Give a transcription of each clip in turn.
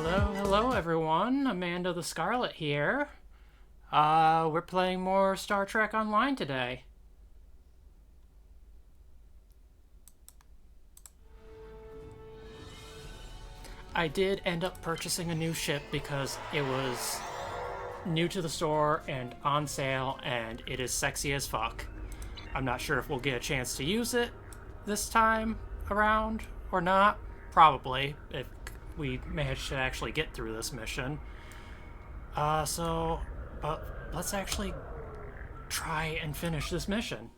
Hello everyone. Amanda the Scarlet here. We're playing more Star Trek Online today. I did end up purchasing a new ship because it was new to the store and on sale, and it is sexy as fuck. I'm not sure if we'll get a chance to use it this time around or not. Probably, if we manage to actually get through this mission. But let's actually try and finish this mission.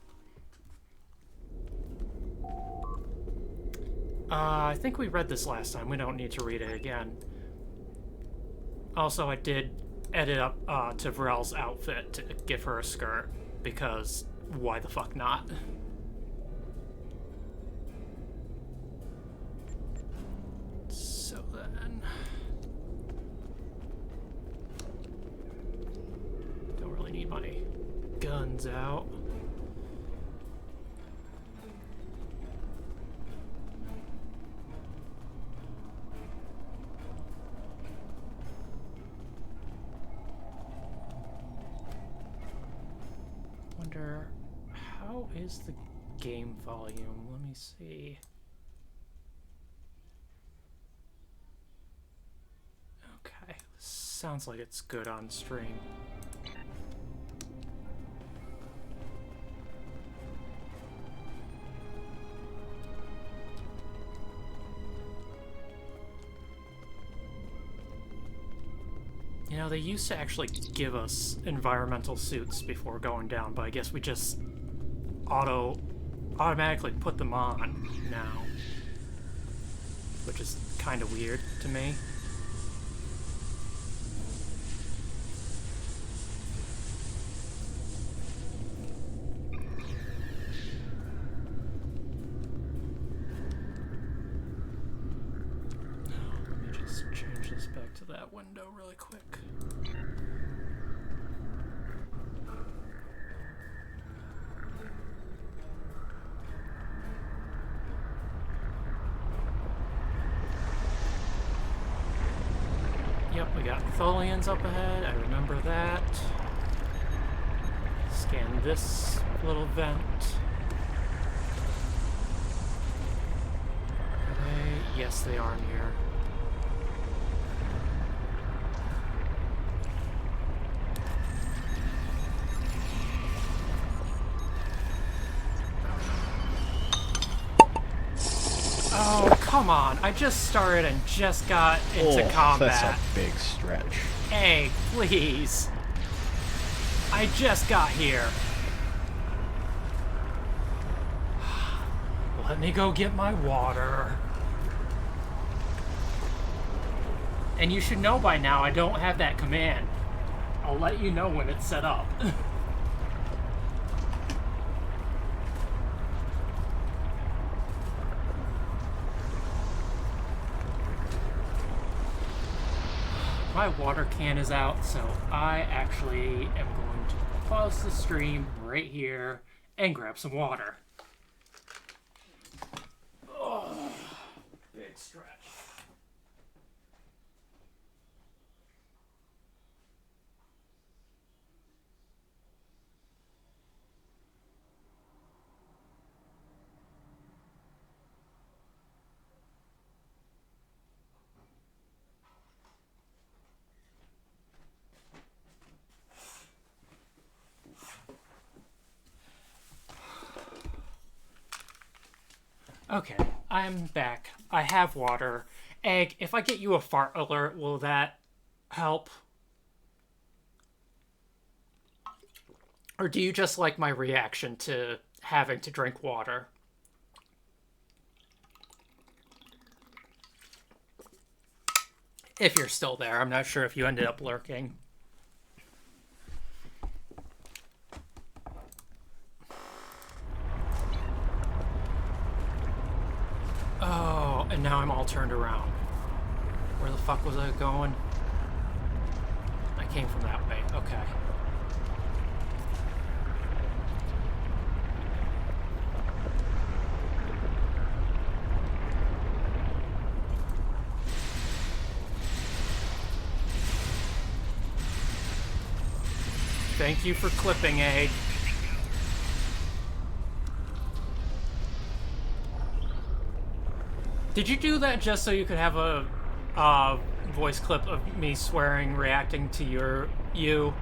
I think we read this last time. We don't need to read it again. Also, I did edit up to Varel's outfit to give her a skirt, because why the fuck not? So then... don't really need my guns out. Wonder, how is the game volume? Let me see. Okay, sounds like it's good on stream. You know, they used to actually give us environmental suits before going down, but I guess we just automatically put them on now, which is kind of weird to me. Let me just change this back to that window really quick. Yep, we got Tholians up ahead, I remember that. Scan this little vent. Yes, they are near. Oh, come on. I just started and just got into combat. That's a big stretch. Hey, please. I just got here. Let me go get my water. And you should know by now I don't have that command. I'll let you know when it's set up. My water can is out, so I actually am going to pause the stream right here and grab some water. Oh, big stretch. Okay, I'm back. I have water. Egg, if I get you a fart alert, will that help? Or do you just like my reaction to having to drink water? If you're still there, I'm not sure if you ended up lurking. Oh, and now I'm all turned around. Where the fuck was I going? I came from that way. Okay. Thank you for clipping, Egg. Did you do that just so you could have a voice clip of me swearing, reacting to you?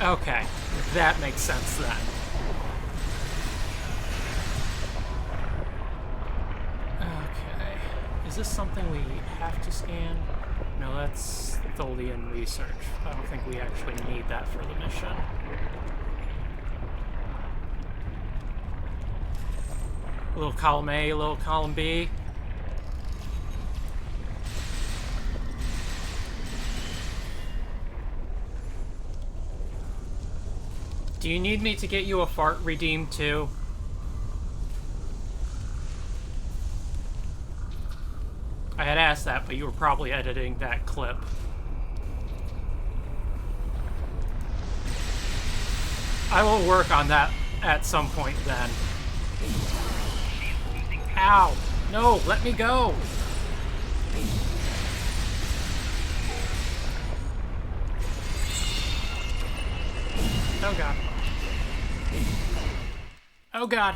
Okay, that makes sense then. Okay, is this something we have to scan? No, that's Tholian research. I don't think we actually need that for the mission. A little column A, a little column B. Do you need me to get you a fart redeemed too? I had asked that, but you were probably editing that clip. I will work on that at some point then. Ow! No, let me go! Oh god. Oh god.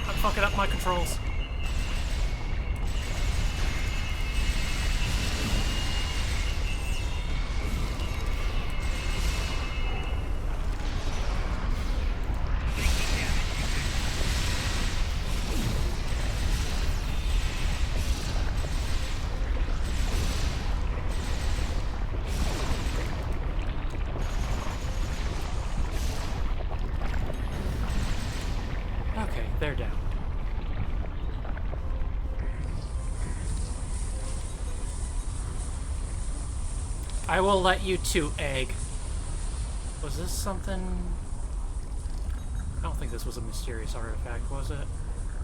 I'm fucking up my controls. Okay, they're down. I will let you too, Egg. Was this something... I don't think this was a mysterious artifact, was it?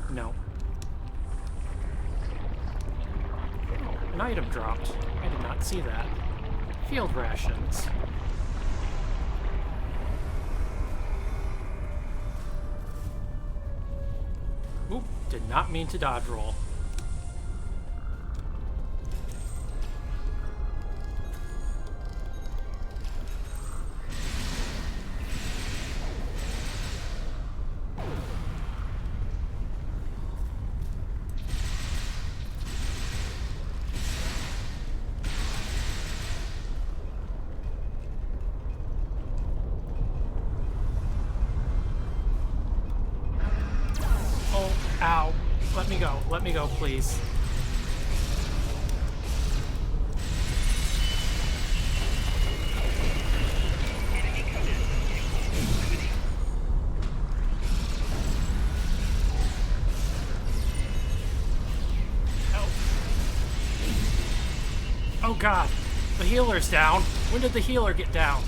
No. Oh, an item dropped. I did not see that. Field rations. Oop, did not mean to dodge roll. Ow. Let me go. Let me go, please. Help. Oh god. The healer's down. When did the healer get down?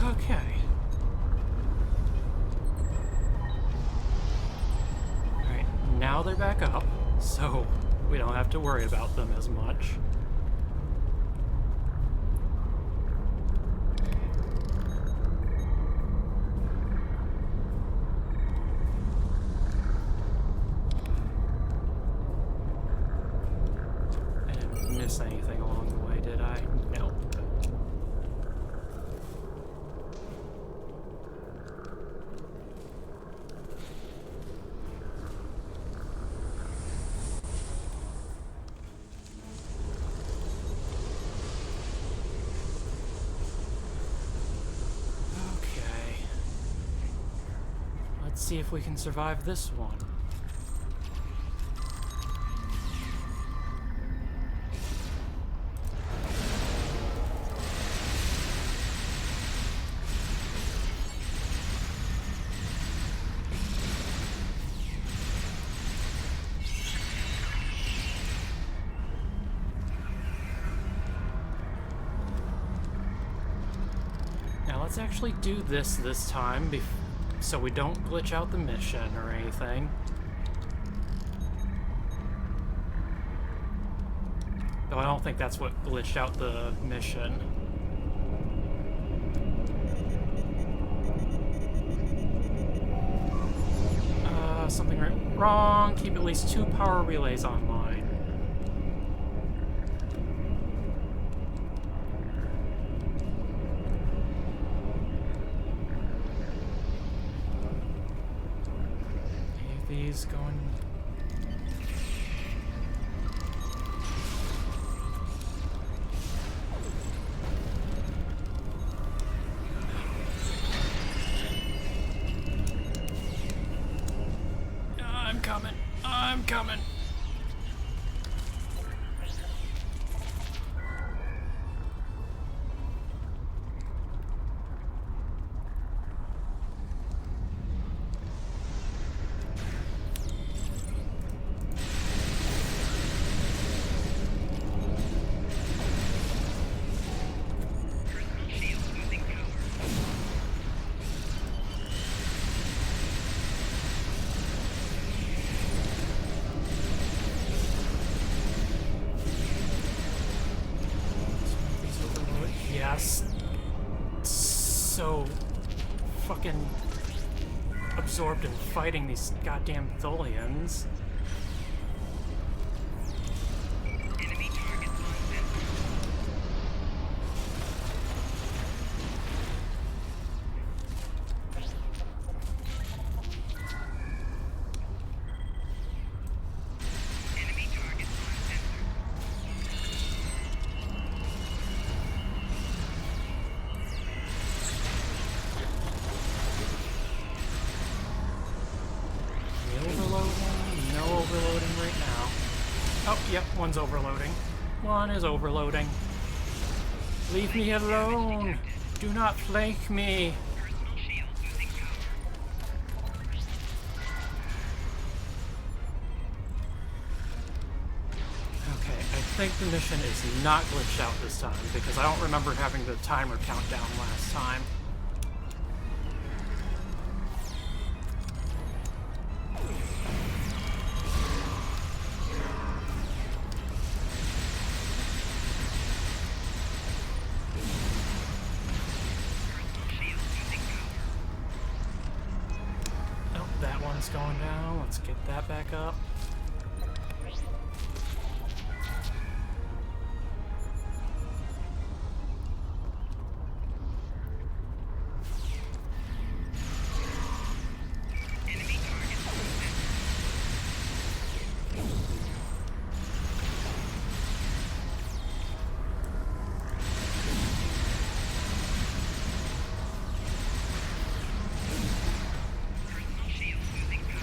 Okay. Alright, now they're back up, so we don't have to worry about them as much. I didn't miss anything along the way, did I? No. Let's see if we can survive this one. let's actually do this time, so we don't glitch out the mission or anything. Though I don't think that's what glitched out the mission. Something wrong. Keep at least 2 power relays online. These going... I'm coming. Yes. So fucking absorbed in fighting these goddamn Tholians. Yep, one's overloading. One is overloading. Leave me alone! Do not flank me! Okay, I think the mission is not glitched out this time, because I don't remember having the timer count down last time. Going down. Let's get that back up.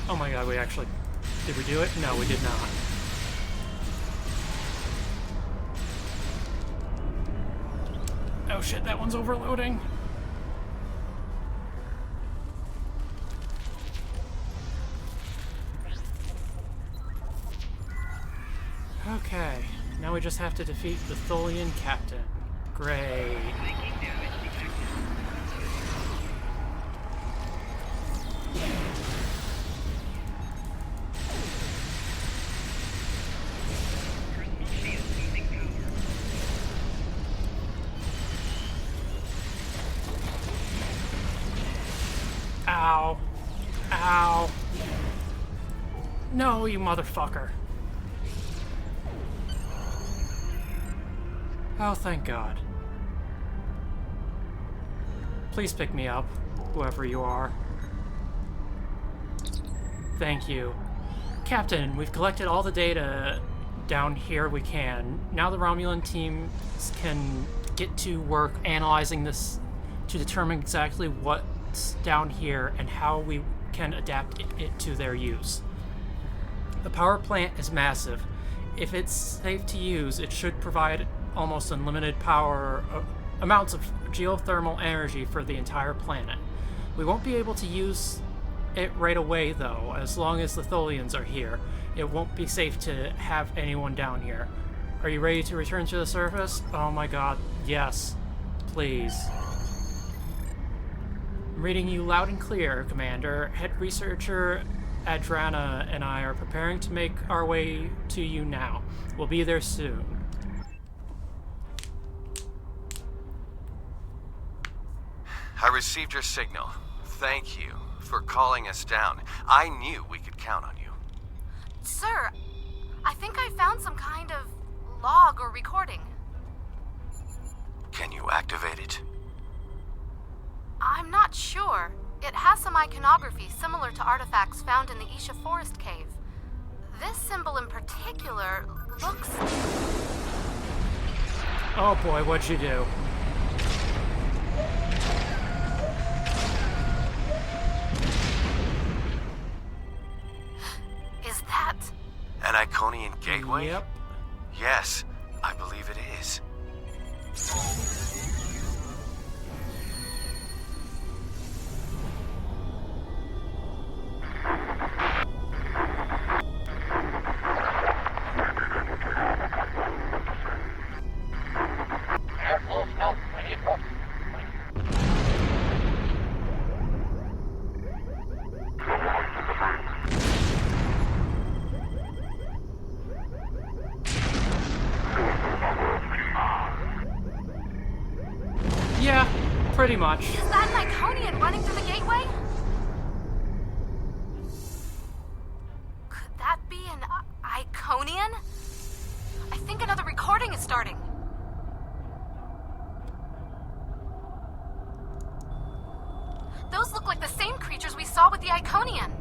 Oh my god, we actually... Did we do it? No, we did not. Oh shit, that one's overloading. Okay, now we just have to defeat the Tholian captain. Great. Ow. Ow. No, you motherfucker. Oh, thank God. Please pick me up, whoever you are. Thank you. Captain, we've collected all the data down here we can. Now the Romulan team can get to work analyzing this to determine exactly what's down here and how we can adapt it to their use. The power plant is massive. If it's safe to use, it should provide almost unlimited power, amounts of geothermal energy for the entire planet. We won't be able to use it right away, though. As long as the Tholians are here, it won't be safe to have anyone down here. Are you ready to return to the surface? Oh my god, yes. Please. I'm reading you loud and clear, Commander. Head researcher Adrana and I are preparing to make our way to you now. We'll be there soon. I received your signal. Thank you for calling us down. I knew we could count on you. Sir, I think I found some kind of log or recording. Can you activate it? I'm not sure. It has some iconography similar to artifacts found in the Isha Forest Cave. This symbol in particular looks... Oh boy, what'd you do? Is that... An Iconian gateway? Yep. Yes, I believe it is. Yeah, pretty much. Is that an Iconian running through the gateway? Could that be an Iconian? I think another recording is starting. Those look like the same creatures we saw with the Iconian.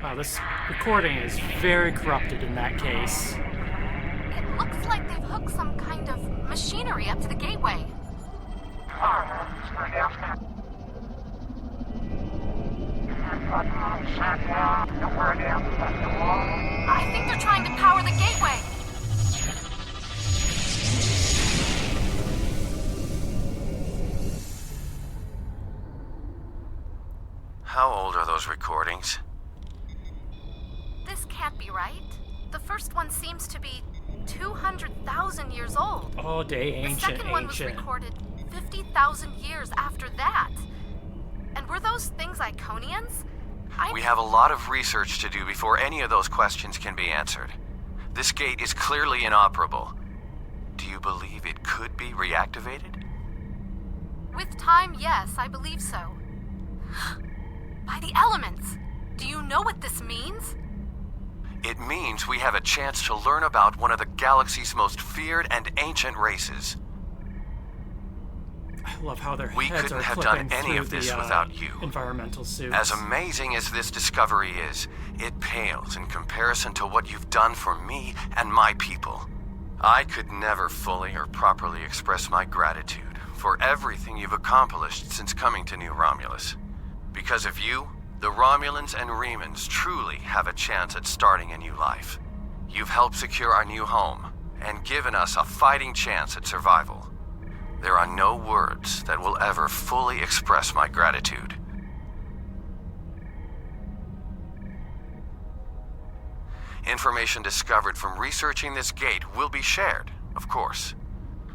Wow, this recording is very corrupted in that case. It looks like they've hooked some kind of machinery up to the gateway. I think they're trying to power the gateway. How old are those recordings? This can't be right. The first one seems to be 200,000 years old. Oh, day The ancient, second one was ancient. recorded 50,000 years after that. And were those things Iconians? We have a lot of research to do before any of those questions can be answered. This gate is clearly inoperable. Do you believe it could be reactivated? With time, yes, I believe so. By the elements! Do you know what this means? It means we have a chance to learn about one of the galaxy's most feared and ancient races. I love how their We heads couldn't are have flipping done any through of this the, without you. Environmental suits. As amazing as this discovery is, it pales in comparison to what you've done for me and my people. I could never fully or properly express my gratitude for everything you've accomplished since coming to New Romulus. Because of you, the Romulans and Remans truly have a chance at starting a new life. You've helped secure our new home and given us a fighting chance at survival. There are no words that will ever fully express my gratitude. Information discovered from researching this gate will be shared, of course.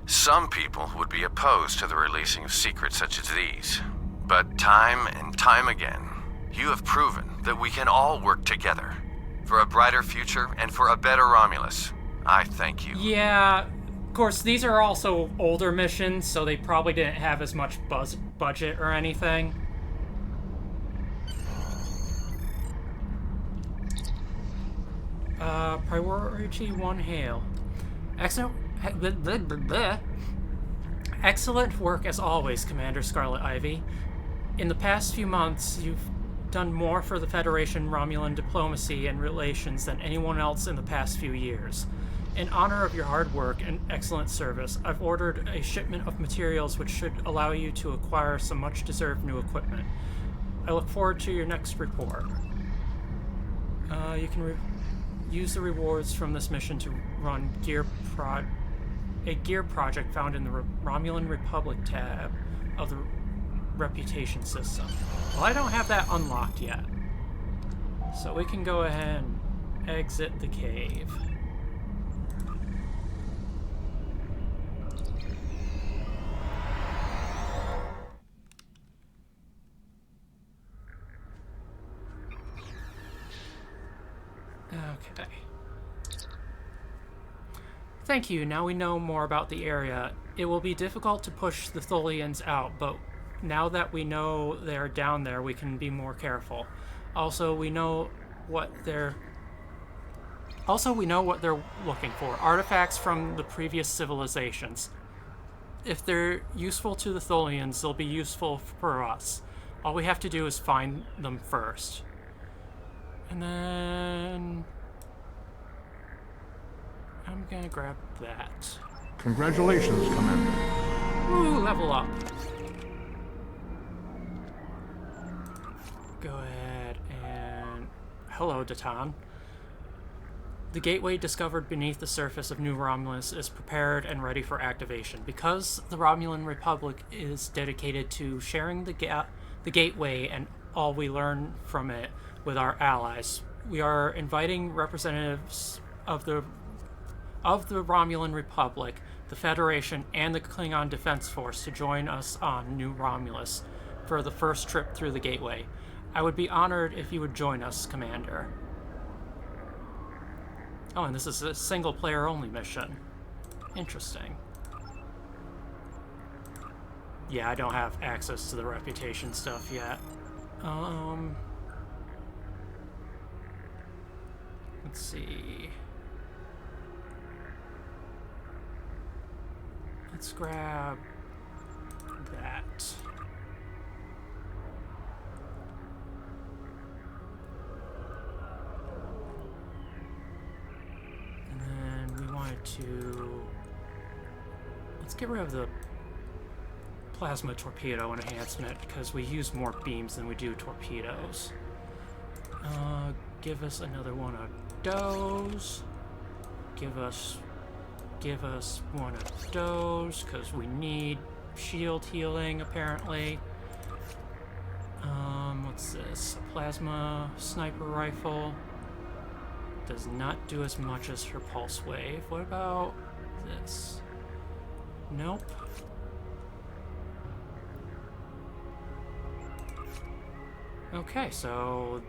Some people would be opposed to the releasing of secrets such as these. But time and time again, you have proven that we can all work together. For a brighter future and for a better Romulus. I thank you. Yeah, of course, these are also older missions, so they probably didn't have as much budget or anything. Priority 1 hail. Excellent work as always, Commander Scarlet Ivy. In the past few months, you've done more for the Federation Romulan diplomacy and relations than anyone else in the past few years. In honor of your hard work and excellent service, I've ordered a shipment of materials which should allow you to acquire some much-deserved new equipment. I look forward to your next report. You can use the rewards from this mission to run a gear project found in the Romulan Republic tab of the reputation system. Well, I don't have that unlocked yet. So we can go ahead and exit the cave. Okay. Thank you. Now we know more about the area. It will be difficult to push the Tholians out, but now that we know they're down there, we can be more careful. Also, we know what they're looking for. Artifacts from the previous civilizations. If they're useful to the Tholians, they'll be useful for us. All we have to do is find them first. And then I'm gonna grab that. Congratulations, Commander. Woo, level up. Go ahead and... Hello, Datan. The gateway discovered beneath the surface of New Romulus is prepared and ready for activation. Because the Romulan Republic is dedicated to sharing the gateway and all we learn from it with our allies, we are inviting representatives of the Romulan Republic, the Federation, and the Klingon Defense Force to join us on New Romulus for the first trip through the gateway. I would be honored if you would join us, Commander. Oh, and this is a single-player only mission. Interesting. Yeah, I don't have access to the reputation stuff yet. Let's see. Let's grab that. And then we wanted to... Let's get rid of the plasma torpedo enhancement because we use more beams than we do torpedoes. Give us another one of those. Give us one of those because we need shield healing apparently. What's this? A plasma sniper rifle. Does not do as much as her pulse wave. What about this? Nope. Okay, so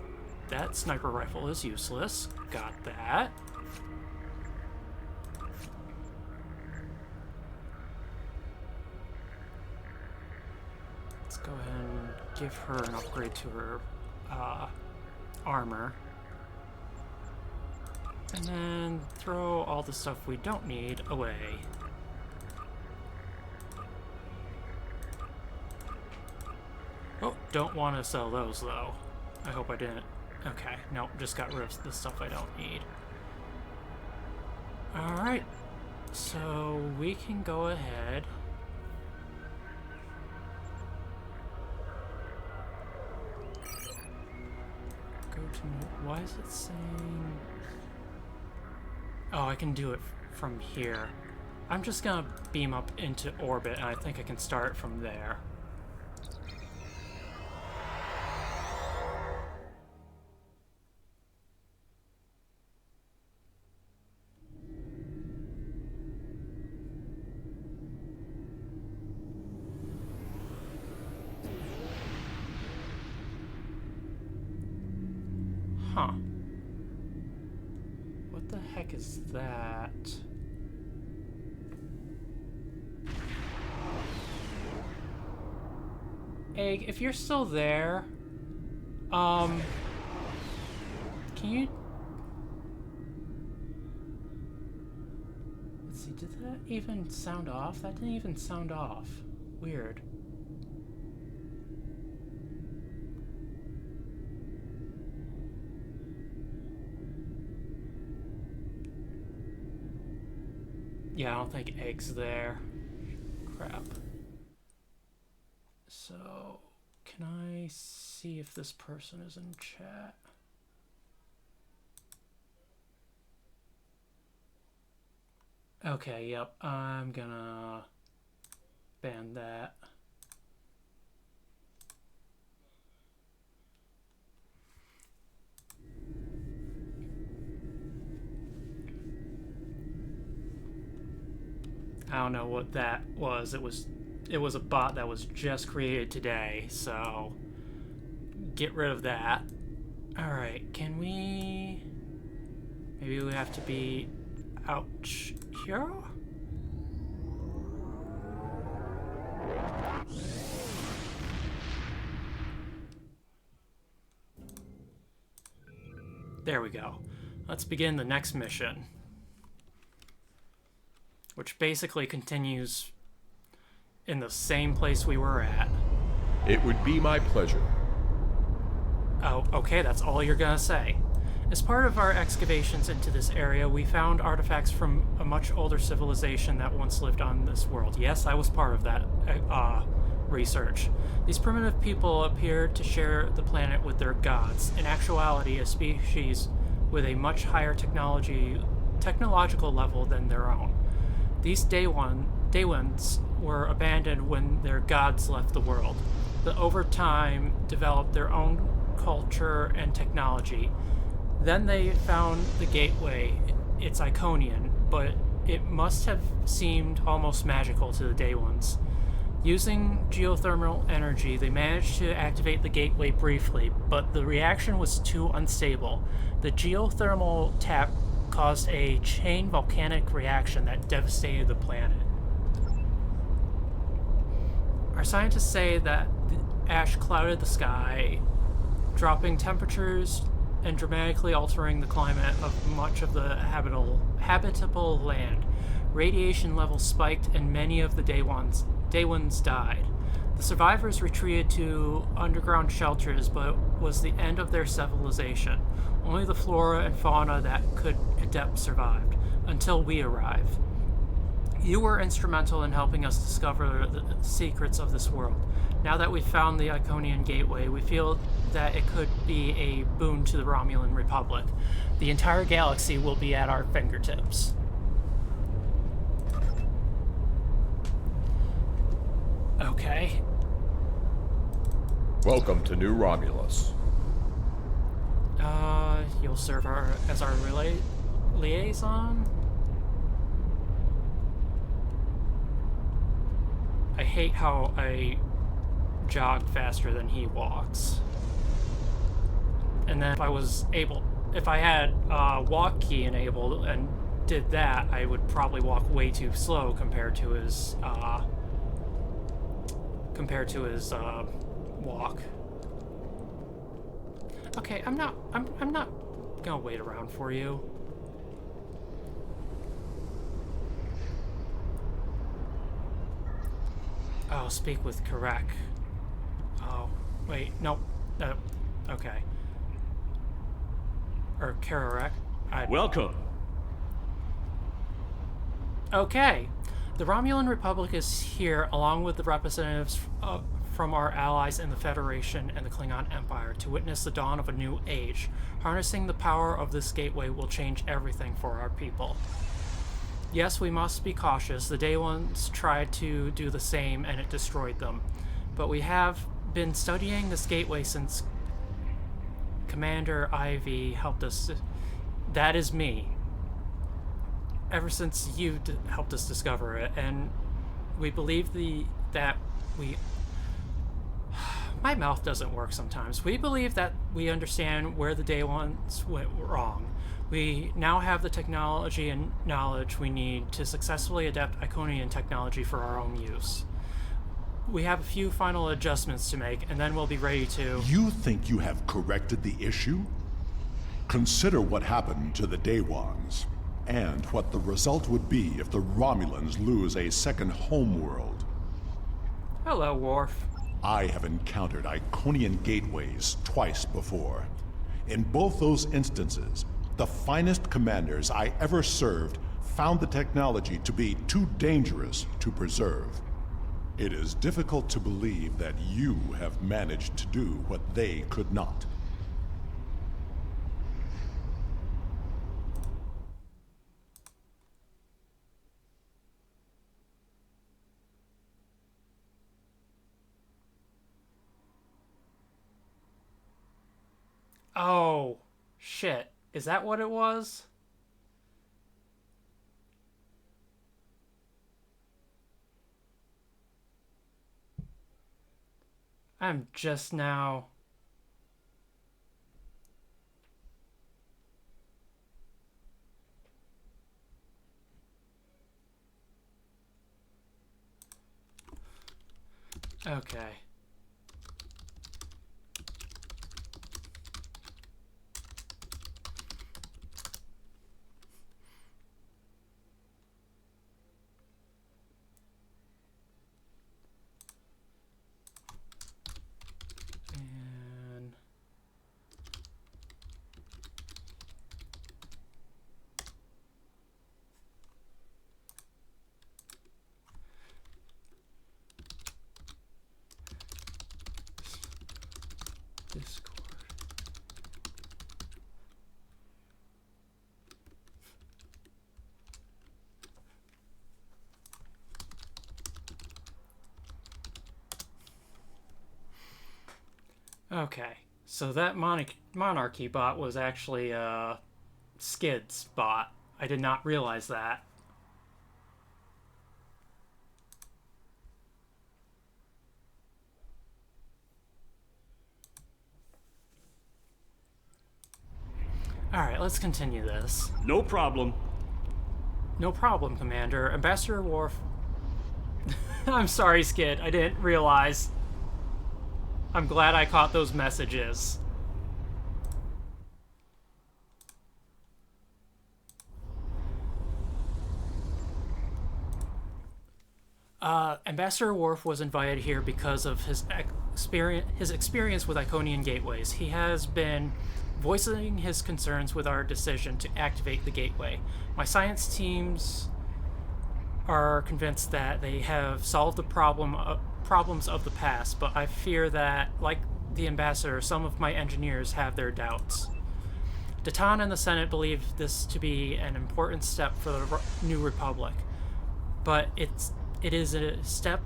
that sniper rifle is useless. Got that. Let's go ahead and give her an upgrade to her armor. And then throw all the stuff we don't need away. Oh, don't want to sell those though. I hope I didn't. Okay, nope, just got rid of the stuff I don't need. Alright, so we can go ahead. Go to... Why is it saying... Oh, I can do it from here. I'm just gonna beam up into orbit, and I think I can start from there. Huh. What the heck is that? Egg, if you're still there, can you... Let's see, did that even sound off? That didn't even sound off. Weird. Yeah, I don't think Egg's there. Crap. So, can I see if this person is in chat? Okay, yep, I'm gonna ban that. I don't know what that was. It was a bot that was just created today, so get rid of that. Alright, can we... Maybe we have to be out here? There we go. Let's begin the next mission, which basically continues in the same place we were at. It would be my pleasure. Oh, okay, that's all you're gonna say. As part of our excavations into this area, we found artifacts from a much older civilization that once lived on this world. Yes, I was part of that research. These primitive people appeared to share the planet with their gods. In actuality, a species with a much higher technological level than their own. These Day Ones were abandoned when their gods left the world, but over time developed their own culture and technology. Then they found the gateway. It's Iconian, but it must have seemed almost magical to the Day Ones. Using geothermal energy, they managed to activate the gateway briefly, but the reaction was too unstable. The geothermal tap caused a chain volcanic reaction that devastated the planet. Our scientists say that the ash clouded the sky, dropping temperatures and dramatically altering the climate of much of the habitable land. Radiation levels spiked and many of the Day Ones died. The survivors retreated to underground shelters, but it was the end of their civilization. Only the flora and fauna that could adapt survived, until we arrived. You were instrumental in helping us discover the secrets of this world. Now that we've found the Iconian Gateway, we feel that it could be a boon to the Romulan Republic. The entire galaxy will be at our fingertips. Okay. Welcome to New Romulus. You'll serve as our liaison? I hate how I jogged faster than he walks. And then if I had walk key enabled and did that, I would probably walk way too slow compared to his walk. Okay, I'm not gonna wait around for you. Oh, speak with Karek. Oh, wait, nope. Okay. Or Karek. Welcome. Okay. The Romulan Republic is here, along with the representatives from our allies in the Federation and the Klingon Empire, to witness the dawn of a new age. Harnessing the power of this gateway will change everything for our people. Yes, we must be cautious. The Day Ones tried to do the same, and it destroyed them. But we have been studying this gateway since Commander Ivy helped us. That is me. Ever since you helped us discover it, and we believe my mouth doesn't work sometimes. We believe that we understand where the Day Ones went wrong. We now have the technology and knowledge we need to successfully adapt Iconian technology for our own use. We have a few final adjustments to make, and then we'll be ready to... You think you have corrected the issue? Consider what happened to the Day Ones, and what the result would be if the Romulans lose a second homeworld. Hello, Worf. I have encountered Iconian gateways twice before. In both those instances, the finest commanders I ever served found the technology to be too dangerous to preserve. It is difficult to believe that you have managed to do what they could not. Oh, shit. Is that what it was? I'm just now... Okay. And Discord. Okay, so that monarchy bot was actually Skid's bot. I did not realize that. Alright, let's continue this. No problem. No problem, Commander. Ambassador Worf... I'm sorry, Skid. I didn't realize. I'm glad I caught those messages. Ambassador Worf was invited here because of his experience with Iconian gateways. He has been voicing his concerns with our decision to activate the gateway. My science teams are convinced that they have solved the problems of the past, but I fear that, like the ambassador, some of my engineers have their doubts. Datan and the Senate believe this to be an important step for the New Republic, but it is a step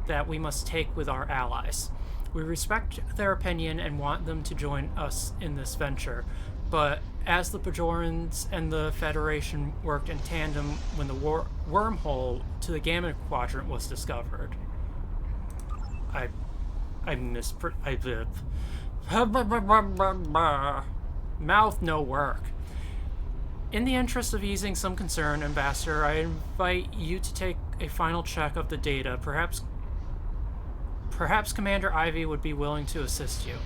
that we must take with our allies. We respect their opinion and want them to join us in this venture, but as the Bajorans and the Federation worked in tandem when the wormhole to the Gamma Quadrant was discovered. Mouth no work. In the interest of easing some concern, Ambassador, I invite you to take a final check of the data. Perhaps Commander Ivy would be willing to assist you.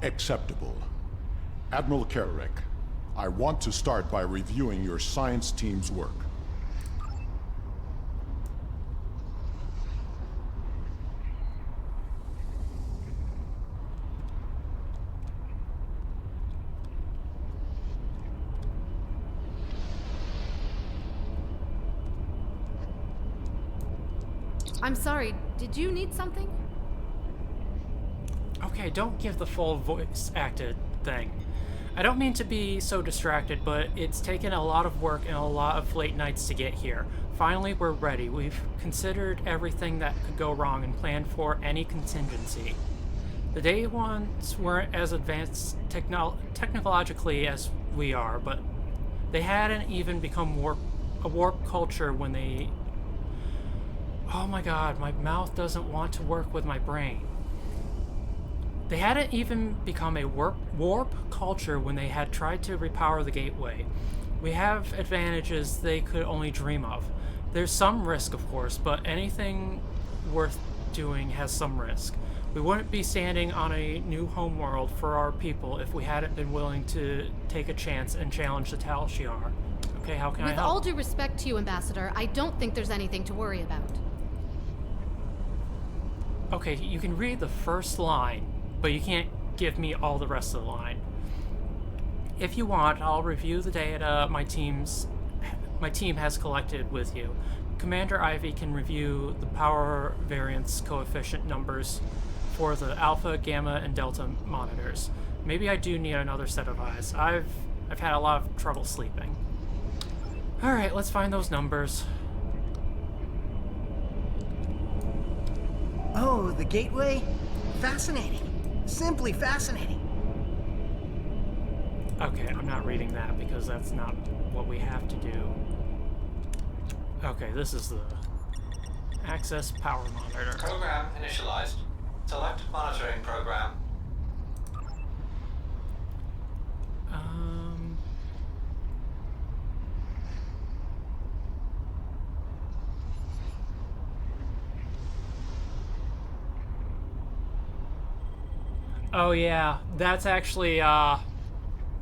Acceptable. Admiral Kararek, I want to start by reviewing your science team's work. I'm sorry, did you need something? Okay, don't give the full voice acted thing. I don't mean to be so distracted, but it's taken a lot of work and a lot of late nights to get here. Finally, we're ready. We've considered everything that could go wrong and planned for any contingency. The day ones weren't as advanced technologically as we are, but they hadn't even become a warp culture when they... Oh my god, my mouth doesn't want to work with my brain. They hadn't even become a warp culture when they had tried to repower the gateway. We have advantages they could only dream of. There's some risk, of course, but anything worth doing has some risk. We wouldn't be standing on a new homeworld for our people if we hadn't been willing to take a chance and challenge the Tal Shiar. Okay, how can I help? With all due respect to you, Ambassador, I don't think there's anything to worry about. Okay, you can read the first line, but you can't give me all the rest of the line. If you want, I'll review the data my team has collected with you. Commander Ivy can review the power variance coefficient numbers for the alpha, gamma, and delta monitors. Maybe I do need another set of eyes. I've had a lot of trouble sleeping. Alright, let's find those numbers. Oh, the gateway? Fascinating. Simply fascinating. Okay, I'm not reading that because that's not what we have to do. Okay, this is the access power monitor. Program initialized. Select monitoring program. Oh yeah, that's actually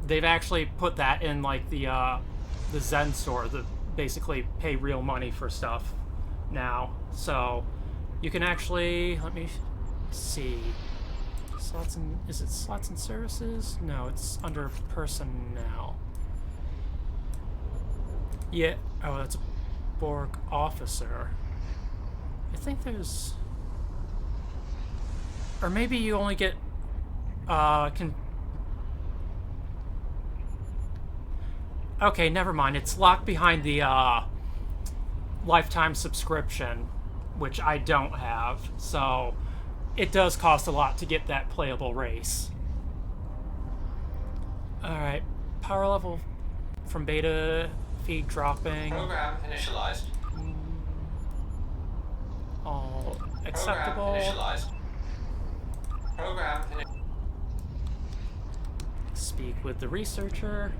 they've actually put that in like the Zen store that basically pay real money for stuff now. So you can actually, let me see. Slots and, is it slots and services? No, it's under personnel. Yeah, oh, that's a Borg officer. I think there's, or maybe you only get okay, never mind. It's locked behind the lifetime subscription, which I don't have. So it does cost a lot to get that playable race. Alright, power level from beta, feed dropping. Program initialized. All acceptable. Program initialized. Program Speak with the researcher.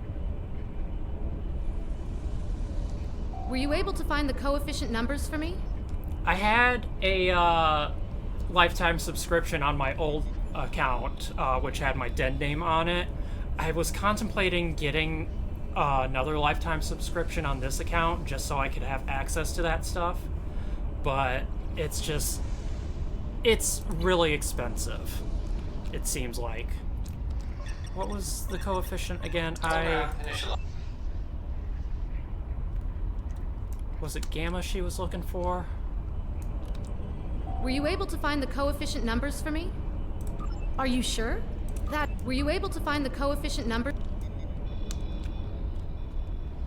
Were you able to find the coefficient numbers for me? I had a lifetime subscription on my old account, which had my dead name on it. I was contemplating getting another lifetime subscription on this account just so I could have access to that stuff, but it's really expensive, it seems like. What was the coefficient again? Was it Gamma she was looking for? Were you able to find the coefficient numbers for me? Are you sure? Were you able to find the coefficient number?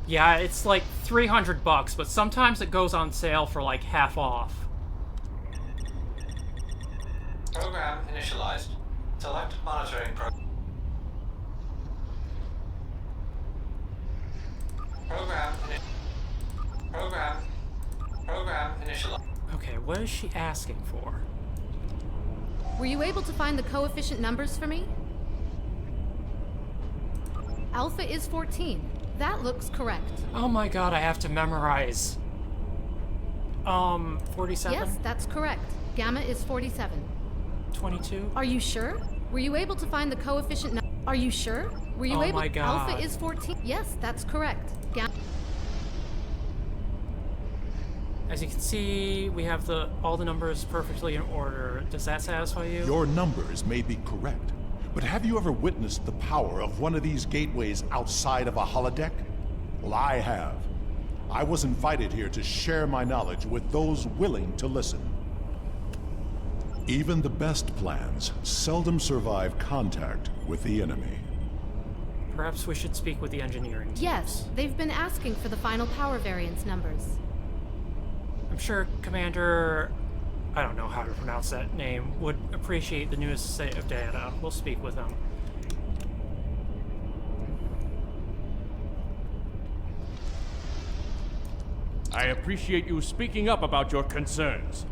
Yeah, it's like $300, but sometimes it goes on sale for like half off. Program initialized. Select monitoring Program initialized. Okay, what is she asking for? Were you able to find the coefficient numbers for me? Alpha is 14. That looks correct. Oh my god, I have to memorize. 47? Yes, that's correct. Gamma is 47. 22? Are you sure? Were you able to find the coefficient Are you sure? Were you Oh able my god. Alpha is 14. Yes, that's correct. As you can see, we have all the numbers perfectly in order. Does that satisfy you? Your numbers may be correct, but have you ever witnessed the power of one of these gateways outside of a holodeck? Well, I have. I was invited here to share my knowledge with those willing to listen. Even the best plans seldom survive contact with the enemy. Perhaps we should speak with the engineering teams. Yes, they've been asking for the final power variance numbers. I'm sure Commander, I don't know how to pronounce that name, would appreciate the newest set of data. We'll speak with him. I appreciate you speaking up about your concerns.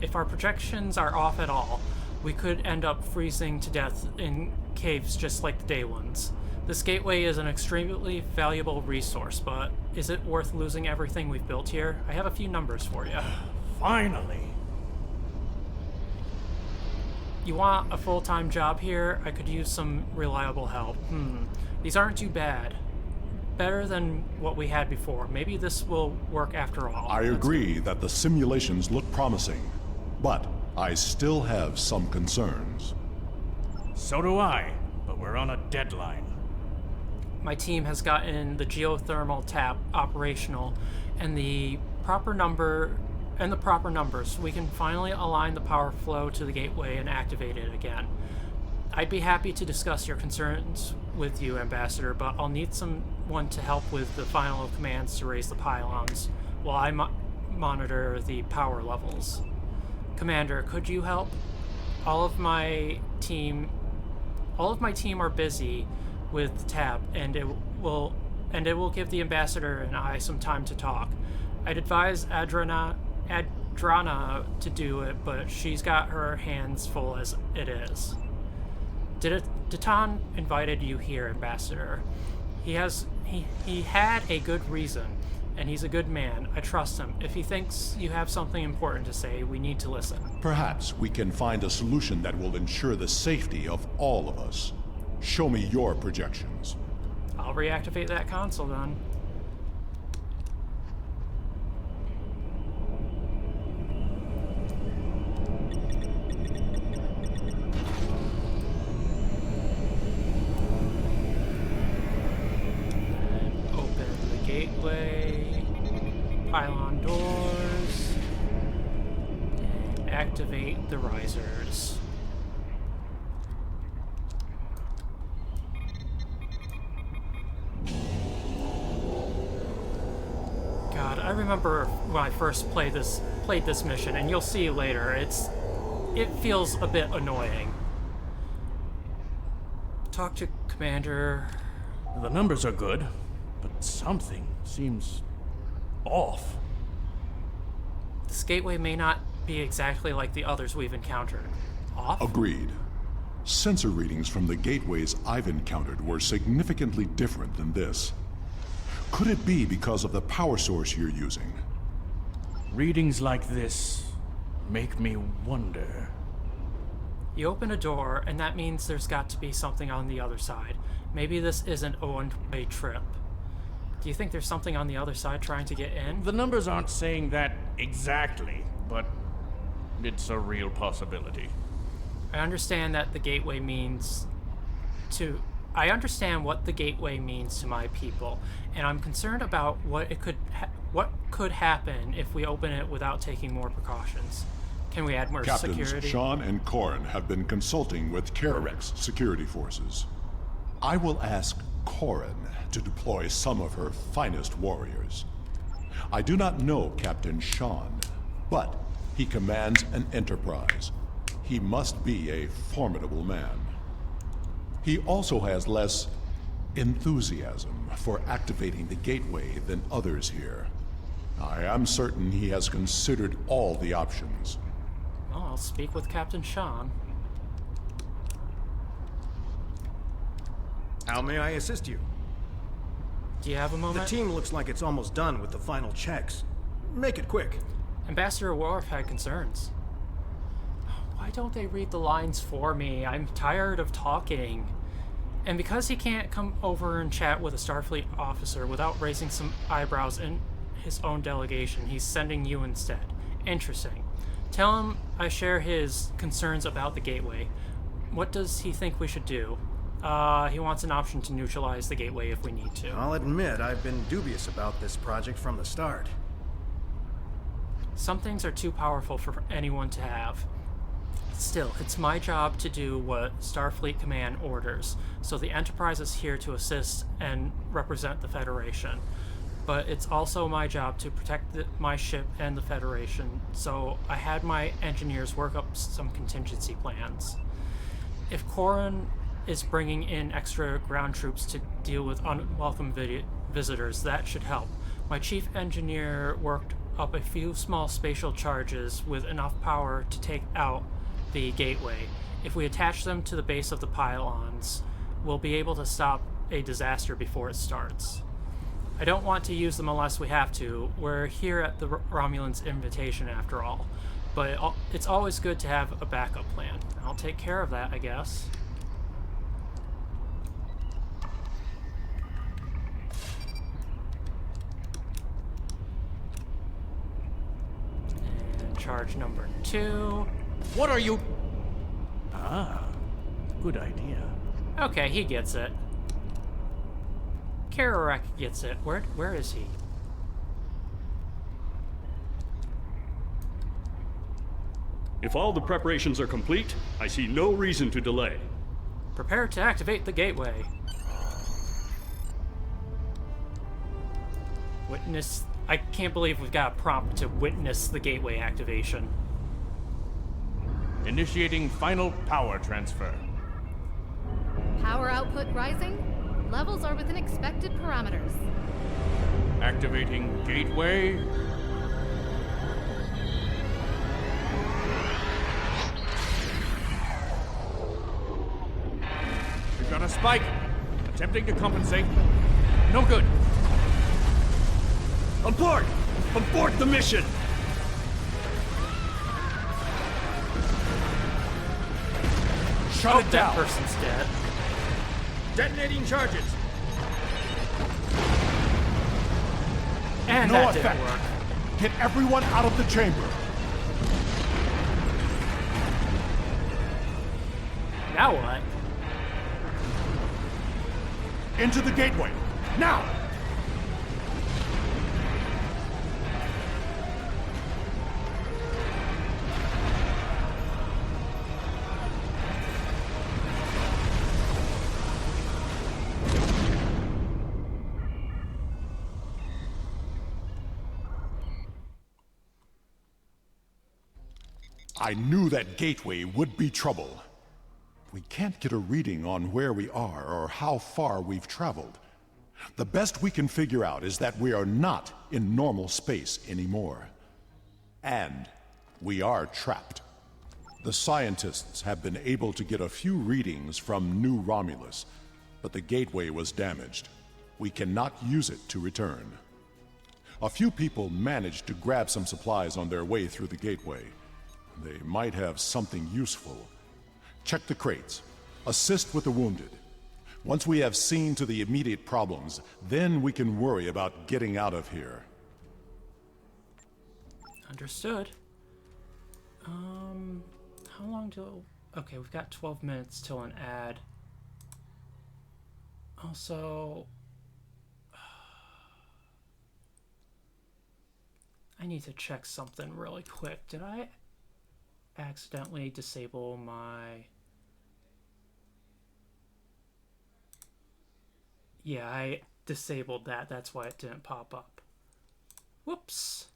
If our projections are off at all, we could end up freezing to death in caves just like the day ones. This gateway is an extremely valuable resource, but is it worth losing everything we've built here? I have a few numbers for you. Finally. You want a full-time job here? I could use some reliable help. These aren't too bad. Better than what we had before. Maybe this will work after all. I agree that the simulations look promising, but I still have some concerns. So do I, but we're on a deadline. My team has gotten the geothermal tap operational and the proper numbers, so we can finally align the power flow to the gateway and activate it again. I'd be happy to discuss your concerns with you, Ambassador, but I'll need someone to help with the final commands to raise the pylons while I monitor the power levels. Commander, could you help? All of my team are busy with TAP, and it will give the Ambassador and I some time to talk. I'd advise Adrana to do it, but she's got her hands full as it is. Datan invited you here, Ambassador. He had a good reason, and he's a good man. I trust him. If he thinks you have something important to say, we need to listen. Perhaps we can find a solution that will ensure the safety of all of us. Show me your projections. I'll reactivate that console then. Gateway, pylon doors, and activate the risers. God, I remember when I first played this mission, and you'll see later, it feels a bit annoying. Talk to Commander. The numbers are good, but something seems off. This gateway may not be exactly like the others we've encountered. Off? Agreed. Sensor readings from the gateways I've encountered were significantly different than this. Could it be because of the power source you're using? Readings like this make me wonder. You open a door, and that means there's got to be something on the other side. Maybe this isn't a one-way trip. Do you think there's something on the other side trying to get in? The numbers aren't saying that exactly, but it's a real possibility. I understand that the gateway means to... I understand what the gateway means to my people, and I'm concerned about what could happen if we open it without taking more precautions. Can we add more Captains security? Sean and Corin have been consulting with Kerek's security forces. I will ask Corin to deploy some of her finest warriors. I do not know Captain Sean, but he commands an enterprise. He must be a formidable man. He also has less enthusiasm for activating the gateway than others here. I am certain he has considered all the options. Well, I'll speak with Captain Sean. How may I assist you? Do you have a The moment? team looks like it's almost done with the final checks. Make it quick. Ambassador Worf had concerns. Why don't they read the lines for me? I'm tired of talking. And because he can't come over and chat with a Starfleet officer without raising some eyebrows in his own delegation, he's sending you instead. Interesting. Tell him I share his concerns about the gateway. What does he think we should do? He wants an option to neutralize the gateway if we need to. I'll admit I've been dubious about this project from the start. Some things are too powerful for anyone to have. Still, it's my job to do what Starfleet Command orders, so the Enterprise is here to assist and represent the Federation. But it's also my job to protect my ship and the Federation, so I had my engineers work up some contingency plans. If Corin is bringing in extra ground troops to deal with unwelcome visitors, that should help. My chief engineer worked up a few small spatial charges with enough power to take out the gateway. If we attach them to the base of the pylons, we'll be able to stop a disaster before it starts. I don't want to use them unless we have to. We're here at the Romulans' invitation after all. But it's always good to have a backup plan. I'll take care of that, I guess. And charge number 2. What are you... Ah, good idea. Okay, he gets it. Kerouac gets it. Where is he? If all the preparations are complete, I see no reason to delay. Prepare to activate the gateway. Witness... I can't believe we've got a prompt to witness the gateway activation. Initiating final power transfer. Power output rising. Levels are within expected parameters. Activating gateway. We've got a spike. Attempting to compensate. No good. Abort! Abort the mission! Shut it That down! person's dead. Detonating charges! And No that effect. didn't work. Get everyone out of the chamber! Now what? Into the gateway! Now! I knew that gateway would be trouble. We can't get a reading on where we are or how far we've traveled. The best we can figure out is that we are not in normal space anymore. And we are trapped. The scientists have been able to get a few readings from New Romulus, but the gateway was damaged. We cannot use it to return. A few people managed to grab some supplies on their way through the gateway. They might have something useful. Check the crates. Assist with the wounded. Once we have seen to the immediate problems, then we can worry about getting out of here. Understood. How long till... Okay, we've got 12 minutes till an ad. Also... I need to check something really quick. Did I accidentally disable my... Yeah, I disabled that. That's why it didn't pop up. Whoops.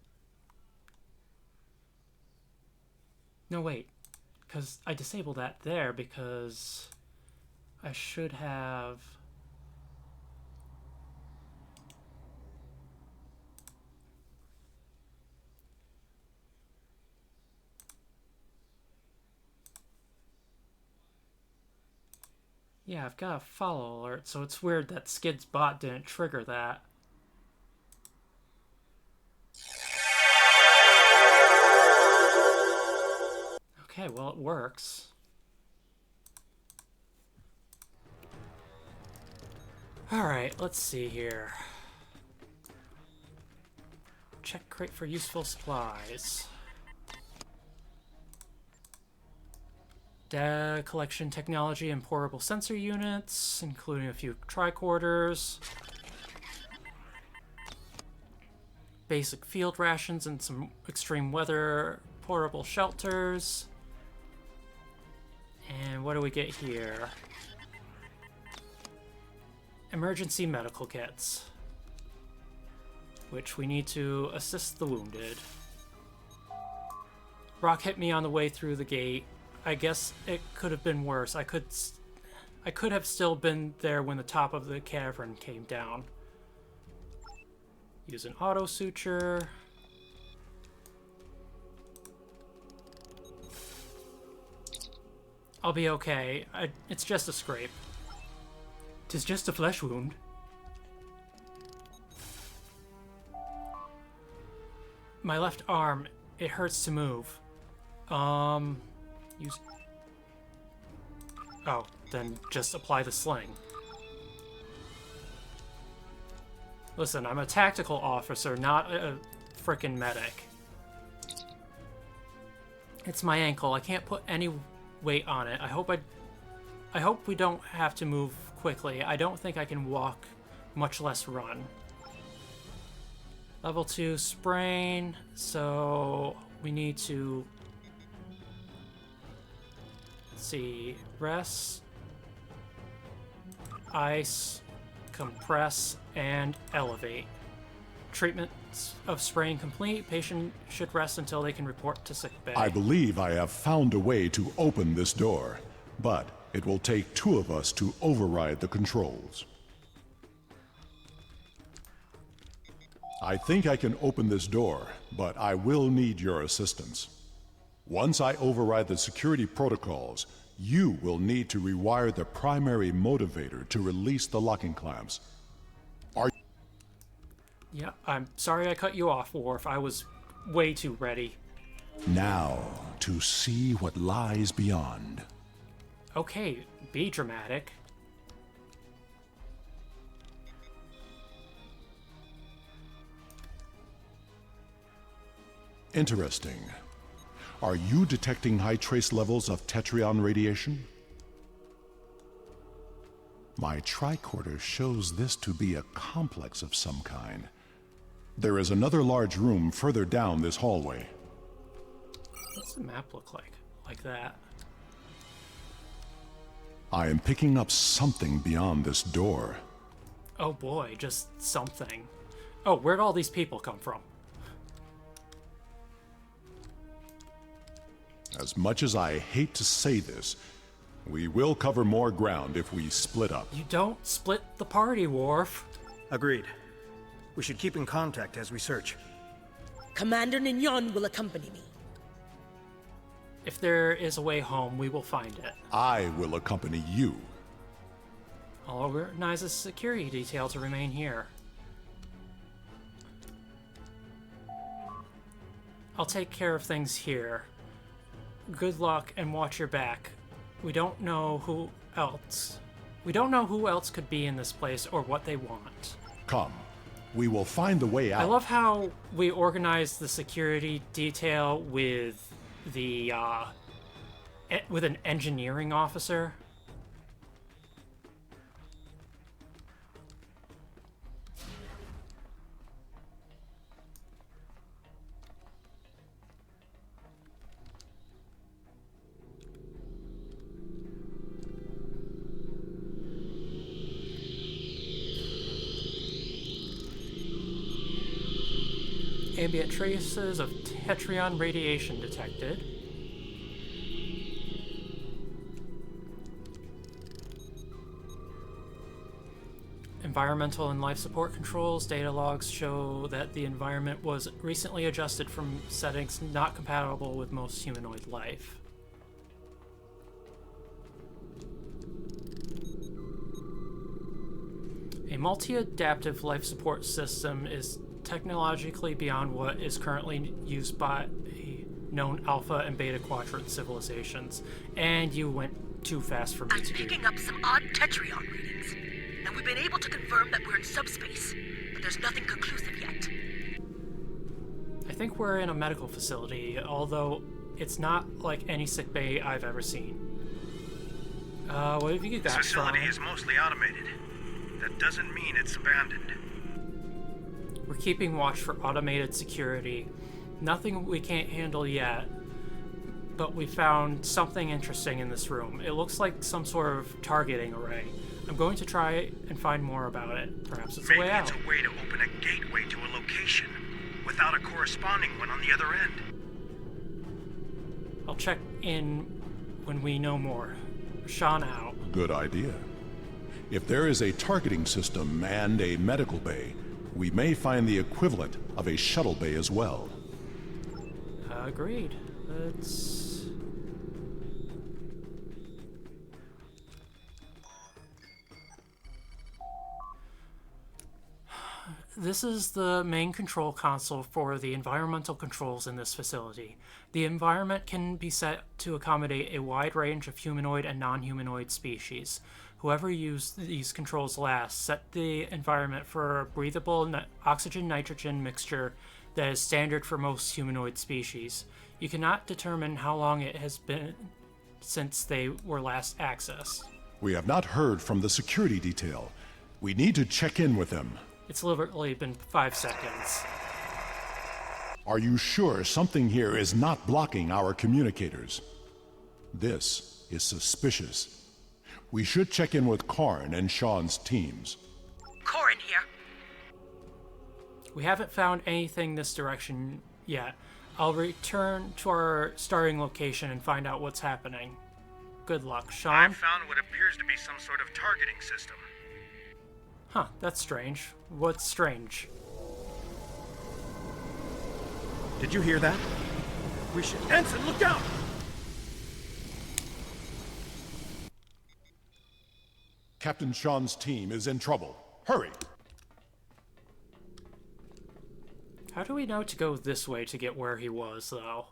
No, wait. Because I disabled that there because I should have... Yeah, I've got a follow alert, so it's weird that Skid's bot didn't trigger that. Okay, well, it works. Alright, let's see here. Check crate for useful supplies. Data collection technology and portable sensor units, including a few tricorders. Basic field rations and some extreme weather portable shelters. And what do we get here? Emergency medical kits, which we need to assist the wounded. Rock hit me on the way through the gate. I guess it could have been worse. I could have still been there when the top of the cavern came down. Use an auto suture. I'll be okay. It's just a scrape. 'Tis just a flesh wound. My left arm, it hurts to move. Use... Oh, then just apply the sling. Listen, I'm a tactical officer, not a frickin' medic. It's my ankle. I can't put any weight on it. I hope we don't have to move quickly. I don't think I can walk, much less run. Level 2 sprain, so we need to... Let's see, rest, ice, compress, and elevate. Treatment of sprain complete. Patient should rest until they can report to sickbay. I believe I have found a way to open this door, but it will take two of us to override the controls. I think I can open this door, but I will need your assistance. Once I override the security protocols, you will need to rewire the primary motivator to release the locking clamps. Yeah, I'm sorry I cut you off, Worf. I was way too ready. Now, to see what lies beyond. Okay, be dramatic. Interesting. Are you detecting high trace levels of tetrion radiation? My tricorder shows this to be a complex of some kind. There is another large room further down this hallway. What's the map look like? Like that. I am picking up something beyond this door. Oh boy, just something. Oh, where'd all these people come from? As much as I hate to say this, we will cover more ground if we split up. You don't split the party, Worf. Agreed. We should keep in contact as we search. Commander Nignon will accompany me. If there is a way home, we will find it. I will accompany you. I'll organize a security detail to remain here. I'll take care of things here. Good luck and watch your back. We don't know who else. We don't know who else could be in this place or what they want. Come. We will find the way out. I love how we organized the security detail with the with an engineering officer. Ambient traces of tetrion radiation detected. Environmental and life support controls data logs show that the environment was recently adjusted from settings not compatible with most humanoid life. A multi-adaptive life support system is technologically beyond what is currently used by known Alpha and Beta Quadrant civilizations, and you went too fast for me to do. I'm picking up some odd tetrion readings, and we've been able to confirm that we're in subspace, but there's nothing conclusive yet. I think we're in a medical facility, although it's not like any sickbay I've ever seen. What have you got? This facility is mostly automated. That doesn't mean it's abandoned. We're keeping watch for automated security. Nothing we can't handle yet, but we found something interesting in this room. It looks like some sort of targeting array. I'm going to try and find more about it. Perhaps it's a way out. Maybe it's a way to open a gateway to a location without a corresponding one on the other end. I'll check in when we know more. Sean out. Good idea. If there is a targeting system and a medical bay, we may find the equivalent of a shuttle bay as well. Agreed. Let's... This is the main control console for the environmental controls in this facility. The environment can be set to accommodate a wide range of humanoid and non-humanoid species. Whoever used these controls last set the environment for a breathable oxygen-nitrogen mixture that is standard for most humanoid species. You cannot determine how long it has been since they were last accessed. We have not heard from the security detail. We need to check in with them. It's literally been 5 seconds. Are you sure something here is not blocking our communicators? This is suspicious. We should check in with Karn and Sean's teams. Corin here. We haven't found anything this direction yet. I'll return to our starting location and find out what's happening. Good luck, Sean. I've found what appears to be some sort of targeting system. Huh, that's strange. What's strange? Did you hear that? We should... Ensign, look out! Captain Sean's team is in trouble. Hurry! How do we know to go this way to get where he was, though?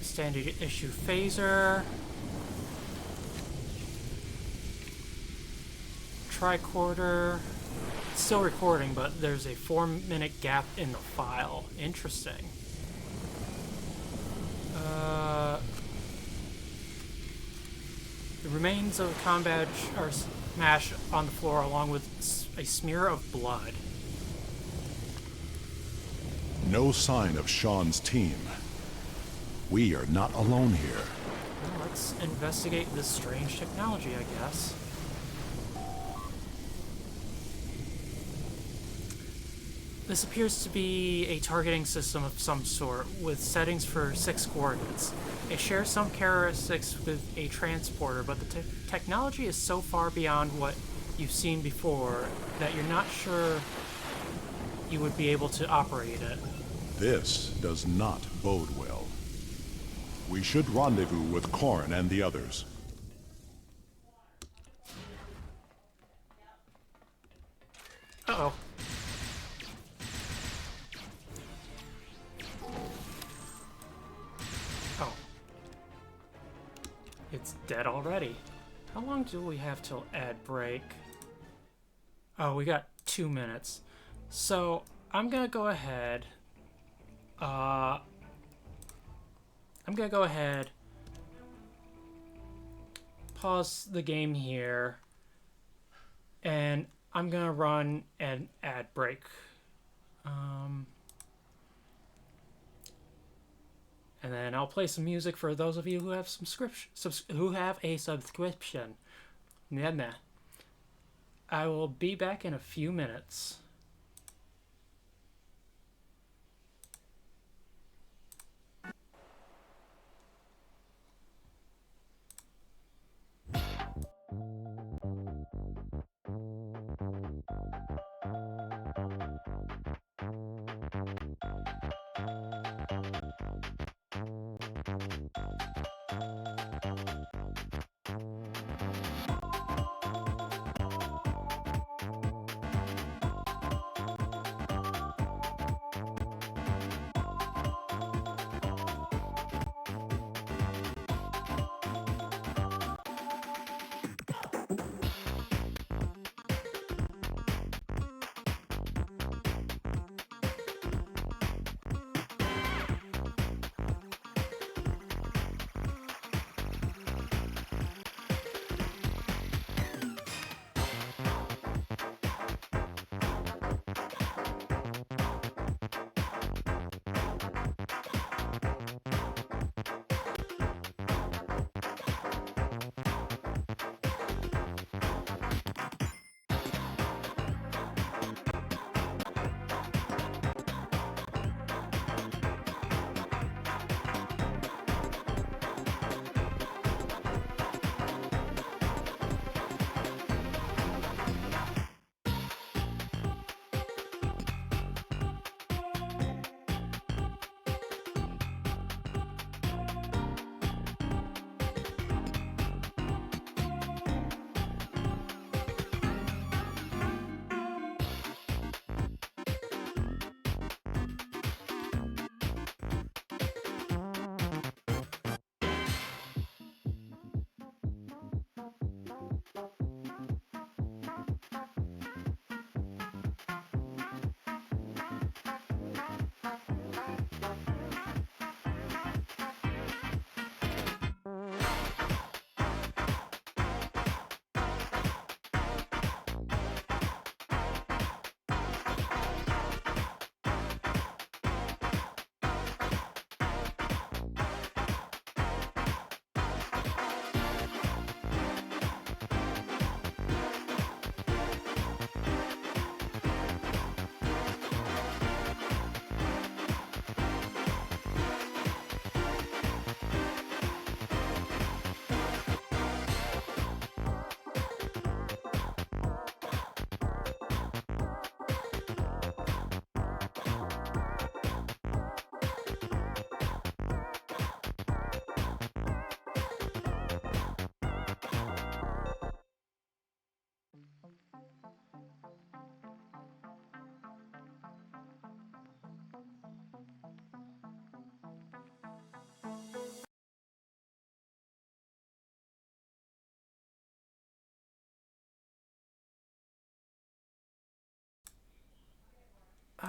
Standard issue phaser. Tricorder. It's still recording, but there's a 4-minute gap in the file. Interesting. The remains of a com badge are smashed on the floor along with a smear of blood. No sign of Sean's team. We are not alone here. Well, let's investigate this strange technology, I guess. This appears to be a targeting system of some sort, with settings for 6 coordinates. It shares some characteristics with a transporter, but the technology is so far beyond what you've seen before that you're not sure you would be able to operate it. This does not bode well. We should rendezvous with Corrin and the others. Uh-oh. Oh. It's dead already. How long do we have till ad break? Oh, we got 2 minutes. So, I'm gonna go ahead. Pause the game here, and I'm gonna run an ad break. And then I'll play some music for those of you who have who have a subscription. Nah. I will be back in a few minutes.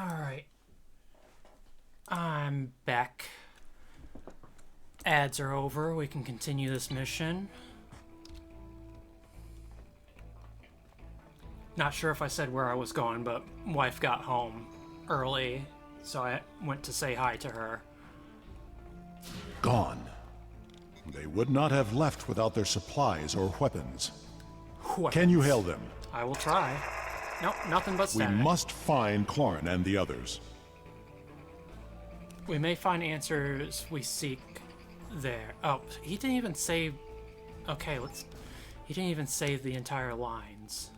Alright. I'm back. Ads are over. We can continue this mission. Not sure if I said where I was going, but wife got home early, so I went to say hi to her. Gone. They would not have left without their supplies or weapons. Can you hail them? I will try. Nope, nothing but static. We must find Clorin and the others. We may find answers we seek there. Oh, he didn't even say... Okay, let's... He didn't even say the entire lines.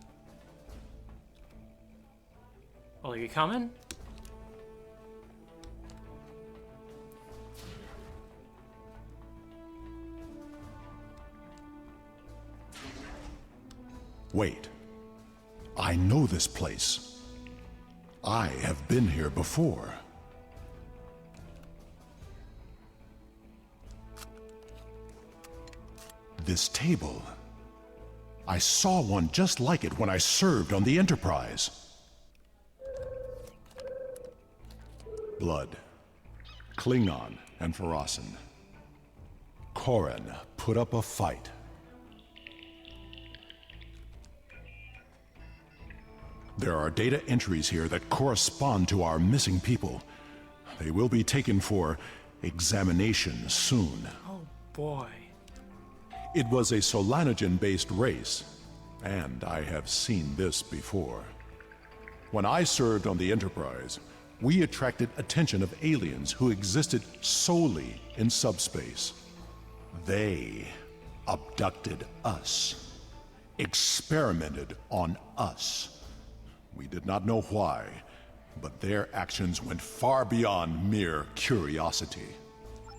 Well, are you coming? Wait. I know this place. I have been here before. This table. I saw one just like it when I served on the Enterprise. Blood. Klingon and Farasan. Koran put up a fight. There are data entries here that correspond to our missing people. They will be taken for examination soon. Oh boy. It was a Solanogen-based race, and I have seen this before. When I served on the Enterprise, we attracted attention of aliens who existed solely in subspace. They abducted us, experimented on us. We did not know why, but their actions went far beyond mere curiosity.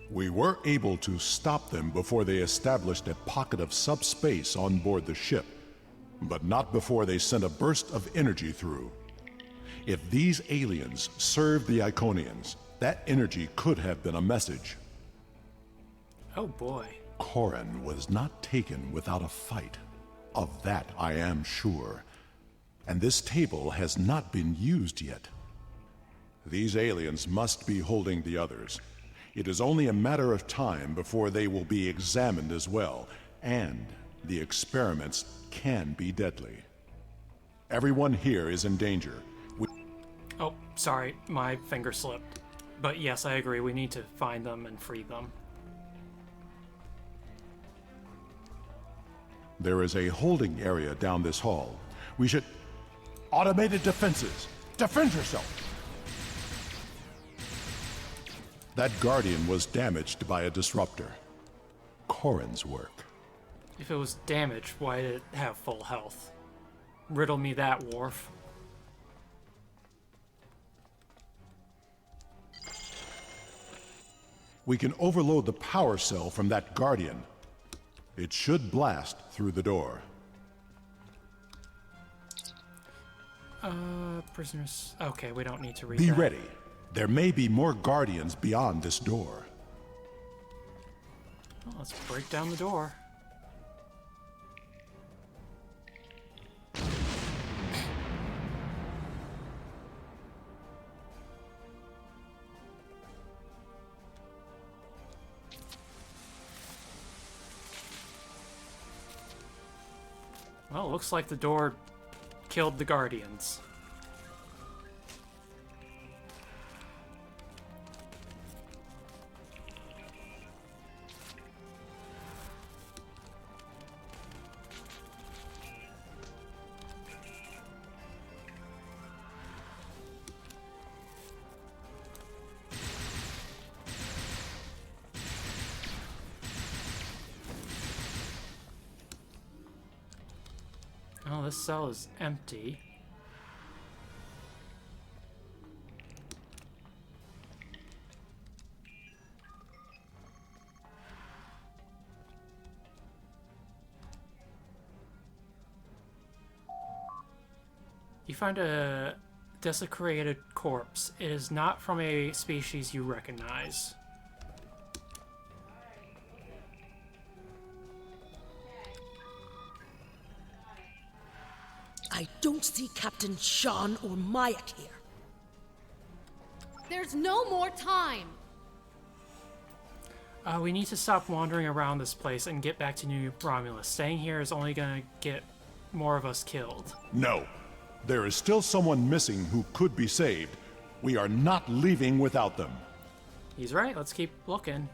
We were able to stop them before they established a pocket of subspace on board the ship, but not before they sent a burst of energy through. If these aliens served the Iconians, that energy could have been a message. Oh boy. Koran was not taken without a fight. Of that I am sure. And this table has not been used yet. These aliens must be holding the others. It is only a matter of time before they will be examined as well, and the experiments can be deadly. Everyone here is in danger. Oh, sorry, my finger slipped. But yes, I agree, we need to find them and free them. There is a holding area down this hall. We should... Automated defenses! Defend yourself! That Guardian was damaged by a disruptor. Koran's work. If it was damaged, why did it have full health? Riddle me that, Worf. We can overload the power cell from that Guardian. It should blast through the door. Prisoners... Okay, we don't need to read Be that. ready. There may be more Guardians beyond this door. Well, let's break down the door. Well, looks like the door killed the Guardians. Oh, this cell is empty. You find a desecrated corpse. It is not from a species you recognize. I don't see Captain Sean or Mayak here. There's no more time! We need to stop wandering around this place and get back to New Romulus. Staying here is only gonna get more of us killed. No. There is still someone missing who could be saved. We are not leaving without them. He's right, let's keep looking.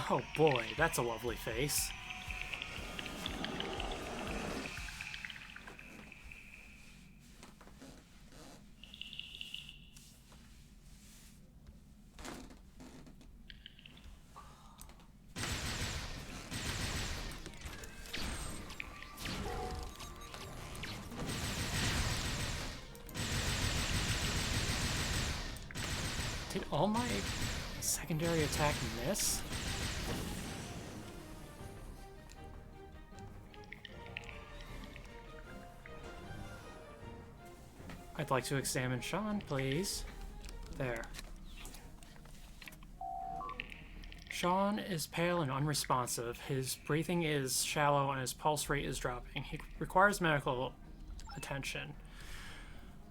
Oh boy, that's a lovely face. Did all my secondary attack miss? I'd like to examine Sean, please. There. Sean is pale and unresponsive. His breathing is shallow and his pulse rate is dropping. He requires medical attention.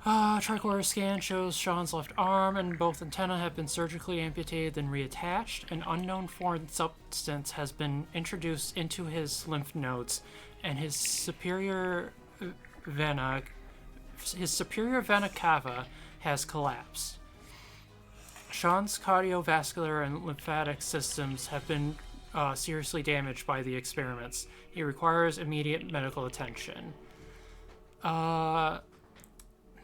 Tricorder scan shows Sean's left arm and both antennae have been surgically amputated then reattached. An unknown foreign substance has been introduced into his lymph nodes and his superior vena cava has collapsed. Sean's cardiovascular and lymphatic systems have been seriously damaged by the experiments. He requires immediate medical attention.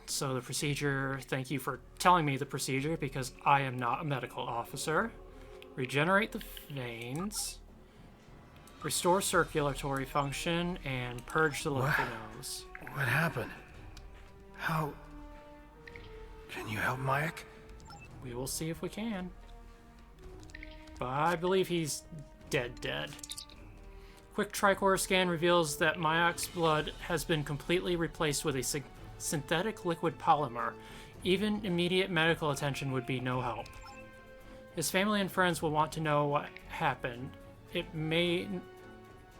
So the procedure, thank you for telling me the procedure because I am not a medical officer. Regenerate the veins, restore circulatory function, and purge the lymph nodes. What happened? How... Can you help Mayak? We will see if we can. But I believe he's dead. Quick tricorder scan reveals that Mayak's blood has been completely replaced with a synthetic liquid polymer. Even immediate medical attention would be no help. His family and friends will want to know what happened. It may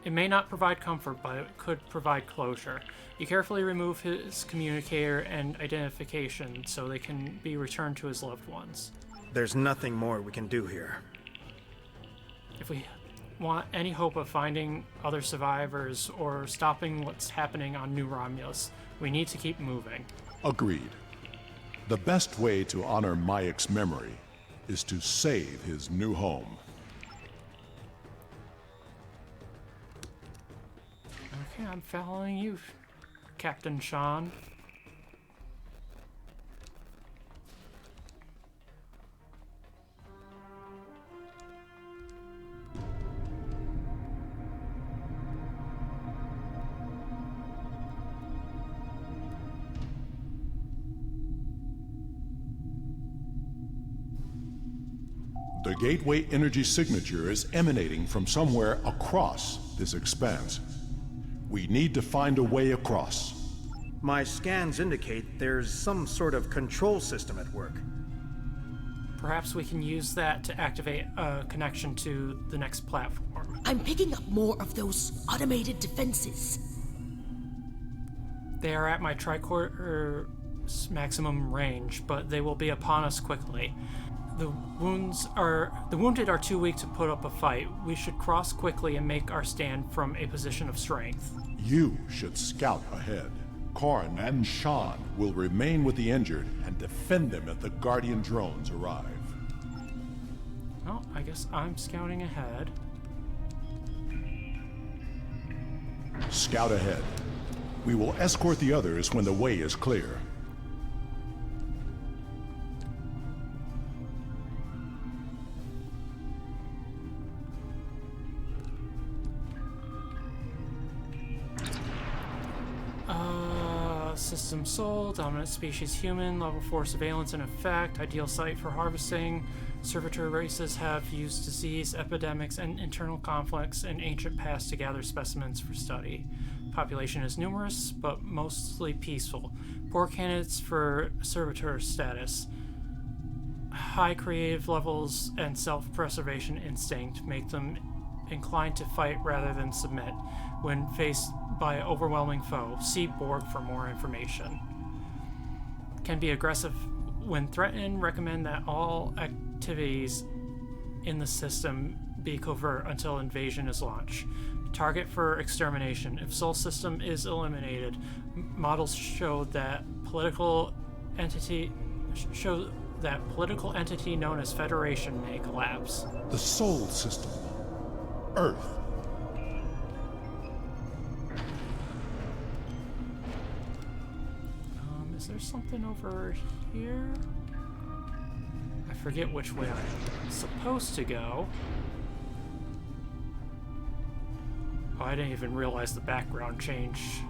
not provide comfort, but it could provide closure. You carefully remove his communicator and identification so they can be returned to his loved ones. There's nothing more we can do here. If we want any hope of finding other survivors or stopping what's happening on New Romulus, we need to keep moving. Agreed. The best way to honor Mayak's memory is to save his new home. Okay, I'm following you, Captain Sean. The gateway energy signature is emanating from somewhere across this expanse. We need to find a way across. My scans indicate there's some sort of control system at work. Perhaps we can use that to activate a connection to the next platform. I'm picking up more of those automated defenses. They are at my tricorder's maximum range, but they will be upon us quickly. The wounded are too weak to put up a fight. We should cross quickly and make our stand from a position of strength. You should scout ahead. Korn and Sean will remain with the injured and defend them if the Guardian drones arrive. Well, I guess I'm scouting ahead. Scout ahead. We will escort the others when the way is clear. System soul, dominant species human, level 4 surveillance in effect, ideal site for harvesting, Servitor races have used disease, epidemics, and internal conflicts in ancient past to gather specimens for study. Population is numerous, but mostly peaceful. Poor candidates for servitor status. High creative levels and self-preservation instinct make them inclined to fight rather than submit when faced by an overwhelming foe. See board for more information. Can be aggressive when threatened. Recommend that all activities in the system be covert until invasion is launched. Target for extermination. If Sol system is eliminated, models show that political entity known as Federation may collapse. The Sol system. Earth. Is there something over here? I forget which way I'm supposed to go. Oh, I didn't even realize the background changed.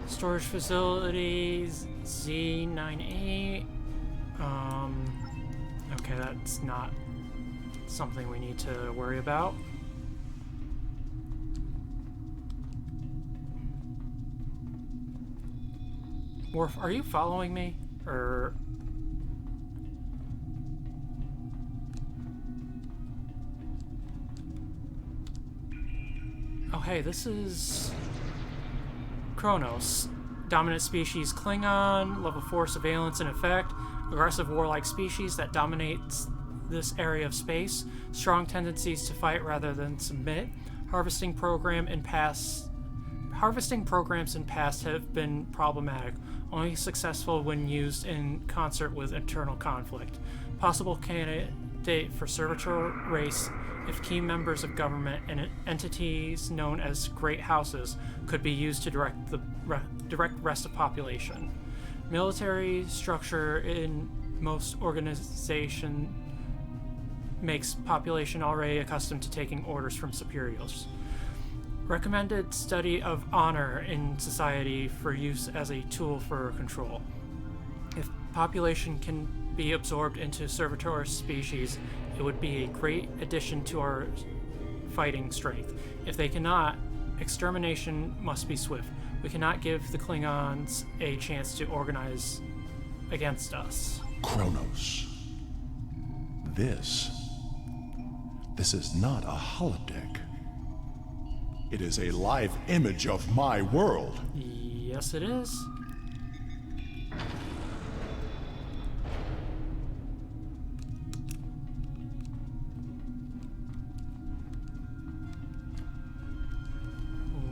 Storage facilities, Z98. Okay, that's not something we need to worry about. Worf, are you following me? Or... Oh, hey, this is... Kronos. Dominant species Klingon, level 4 surveillance in effect, aggressive warlike species that dominates this area of space, strong tendencies to fight rather than submit. Harvesting programs in past have been problematic, only successful when used in concert with internal conflict. Possible candidate for servitor race if key members of government and entities known as great houses could be used to direct rest of population. Military structure in most organization makes population already accustomed to taking orders from superiors. Recommended study of honor in society for use as a tool for control. If population can be absorbed into servitor species, it would be a great addition to our fighting strength. If they cannot, extermination must be swift. We cannot give the Klingons a chance to organize against us. Kronos. This is not a holodeck. It is a live image of my world. Yes, it is.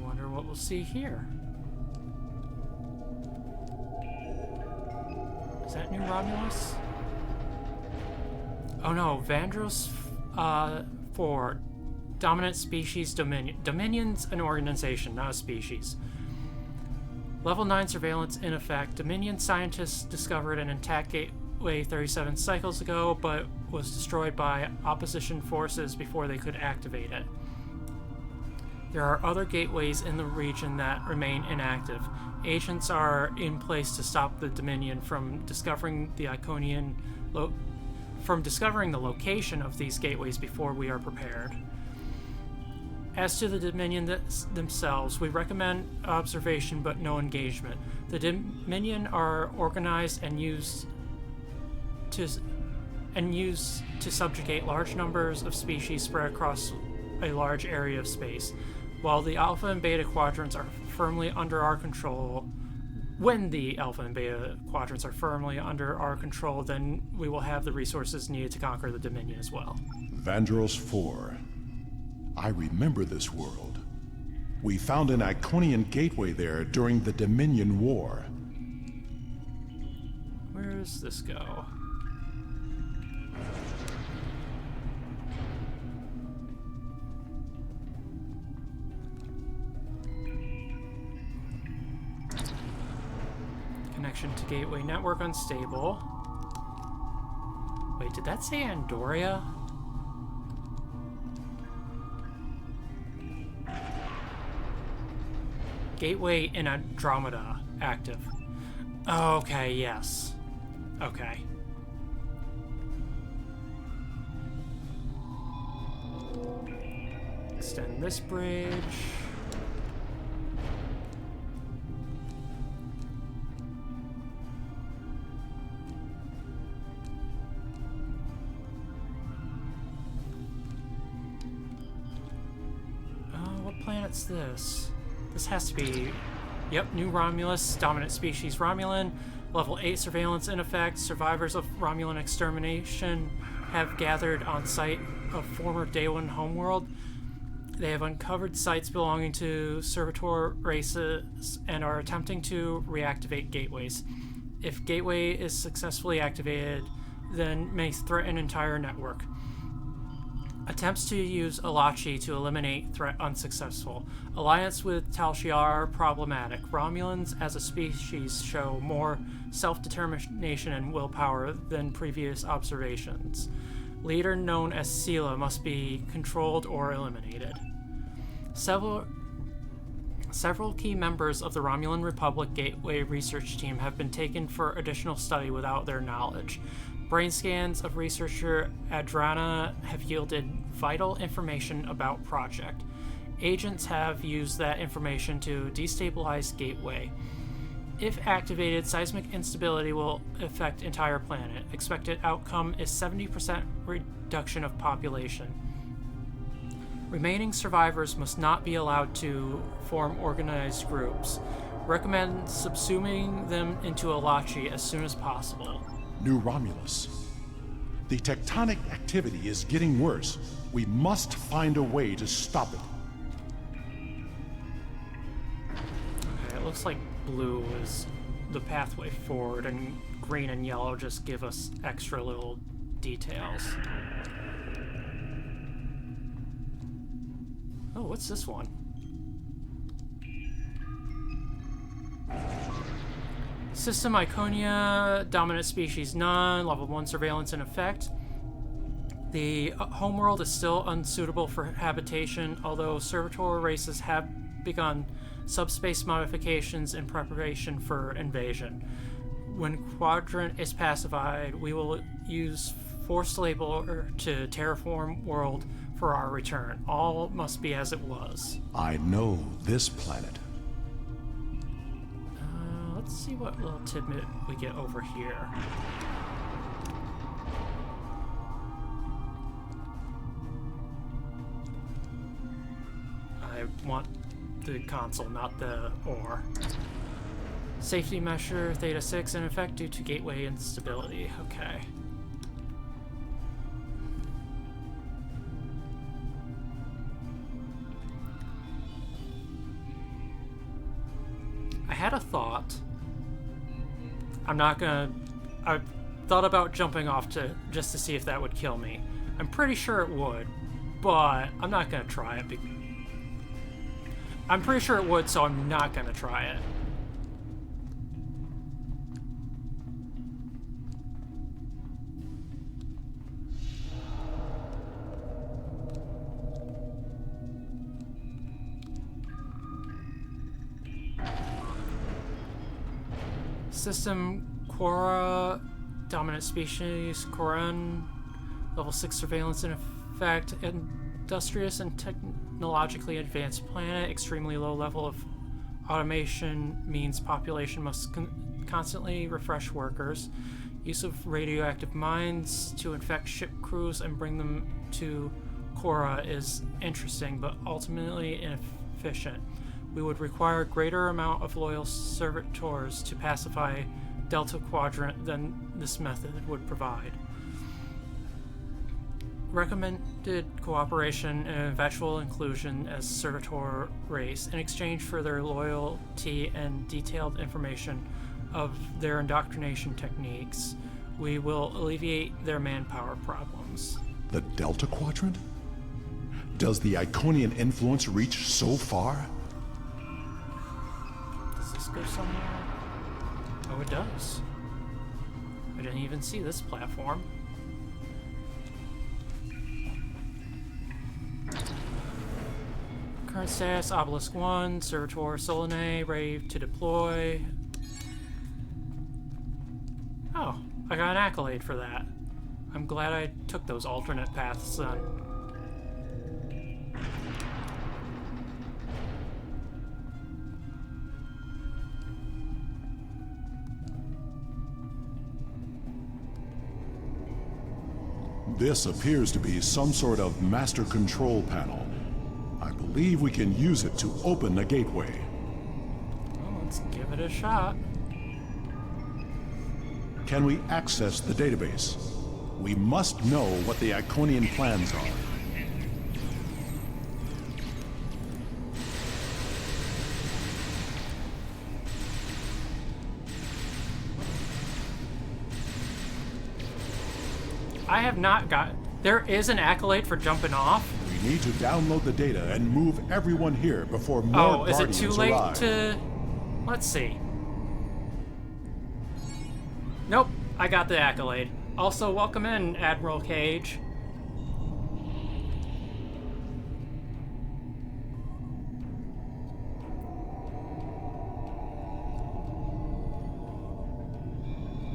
Wonder what we'll see here. Is that New Romulus? Oh no, Vandros 4. Dominant species Dominion. Dominion's an organization, not a species. Level 9 surveillance in effect. Dominion scientists discovered an intact gateway 37 cycles ago, but was destroyed by opposition forces before they could activate it. There are other gateways in the region that remain inactive. Agents are in place to stop the Dominion from discovering the Iconian the location of these gateways before we are prepared. As to the Dominion themselves, we recommend observation but no engagement. The Dominion are organized and used to subjugate large numbers of species spread across a large area of space. While the Alpha and Beta quadrants are firmly under our control, when the Alpha and Beta quadrants are firmly under our control, then we will have the resources needed to conquer the Dominion as well. Vandros 4. I remember this world. We found an Iconian gateway there during the Dominion War. Where does this go? Connection to gateway network unstable. Wait, did that say Andoria? Gateway in Andromeda active. Okay, yes. Okay. Extend this bridge. What planet's this? This has to be... Yep, new Romulus, dominant species Romulan, level 8 surveillance in effect. Survivors of Romulan extermination have gathered on site of former Day 1 homeworld. They have uncovered sites belonging to servitor races and are attempting to reactivate gateways. If gateway is successfully activated, then may threaten entire network. Attempts to use Alachi to eliminate threat unsuccessful. Alliance with Tal Shiar problematic. Romulans as a species show more self-determination and willpower than previous observations. Leader known as Sela must be controlled or eliminated. Several key members of the Romulan Republic Gateway research team have been taken for additional study without their knowledge. Brain scans of researcher Adrana have yielded vital information about Project. Agents have used that information to destabilize Gateway. If activated, seismic instability will affect entire planet. Expected outcome is 70% reduction of population. Remaining survivors must not be allowed to form organized groups. Recommend subsuming them into Alachi as soon as possible. New Romulus. The tectonic activity is getting worse. We must find a way to stop it. Okay, it looks like blue is the pathway forward, and green and yellow just give us extra little details. Oh, what's this one? System Iconia, dominant species none, level 1 surveillance in effect. The homeworld is still unsuitable for habitation, although servitor races have begun subspace modifications in preparation for invasion. When Quadrant is pacified, we will use forced labor to terraform world for our return. All must be as it was. I know this planet. Let's see what little tidbit we get over here. I want the console, not the ore. Safety measure Theta 6 in effect due to gateway instability. Okay. I had a thought. I thought about jumping off just to see if that would kill me. I'm pretty sure it would, but I'm not gonna try it. I'm pretty sure it would, so I'm not gonna try it. System Quora, dominant species Quoran, level 6 surveillance in effect. Industrious and technologically advanced planet. Extremely low level of automation means population must constantly refresh workers. Use of radioactive mines to infect ship crews and bring them to Quora is interesting, but ultimately inefficient. We would require a greater amount of loyal servitors to pacify Delta Quadrant than this method would provide. Recommended cooperation and eventual inclusion as servitor race in exchange for their loyalty and detailed information of their indoctrination techniques. We will alleviate their manpower problems. The Delta Quadrant? Does the Iconian influence reach so far? Does this go somewhere? Oh, it does. I didn't even see this platform. Current status, Obelisk 1, Servitor Solanae, ready to deploy. Oh, I got an accolade for that. I'm glad I took those alternate paths then. This appears to be some sort of master control panel. I believe we can use it to open the gateway. Well, let's give it a shot. Can we access the database? We must know what the Iconian plans are. I have not got... There is an accolade for jumping off. We need to download the data and move everyone here before more is it Guardians too late arrive. to... Let's see. Nope, I got the accolade. Also, welcome in, Admiral Cage.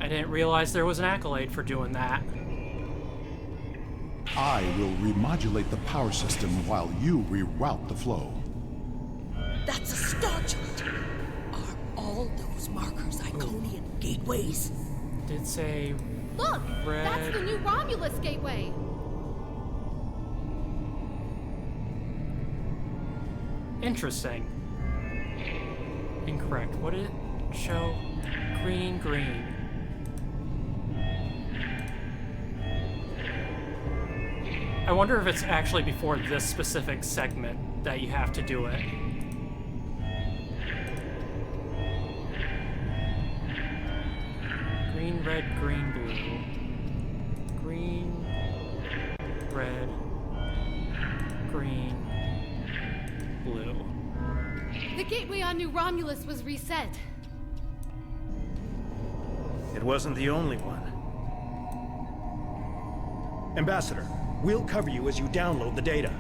I didn't realize there was an accolade for doing that. I will remodulate the power system while you reroute the flow. That's a star chart. Are all those markers Iconian gateways? Did say Look! red. That's the new Romulus gateway! Interesting. Incorrect. What did it show? Green, green. I wonder if it's actually before this specific segment that you have to do it. Green, red, green, blue. Green, red, green, blue. The gateway on New Romulus was reset. It wasn't the only one. Ambassador, we'll cover you as you download the data.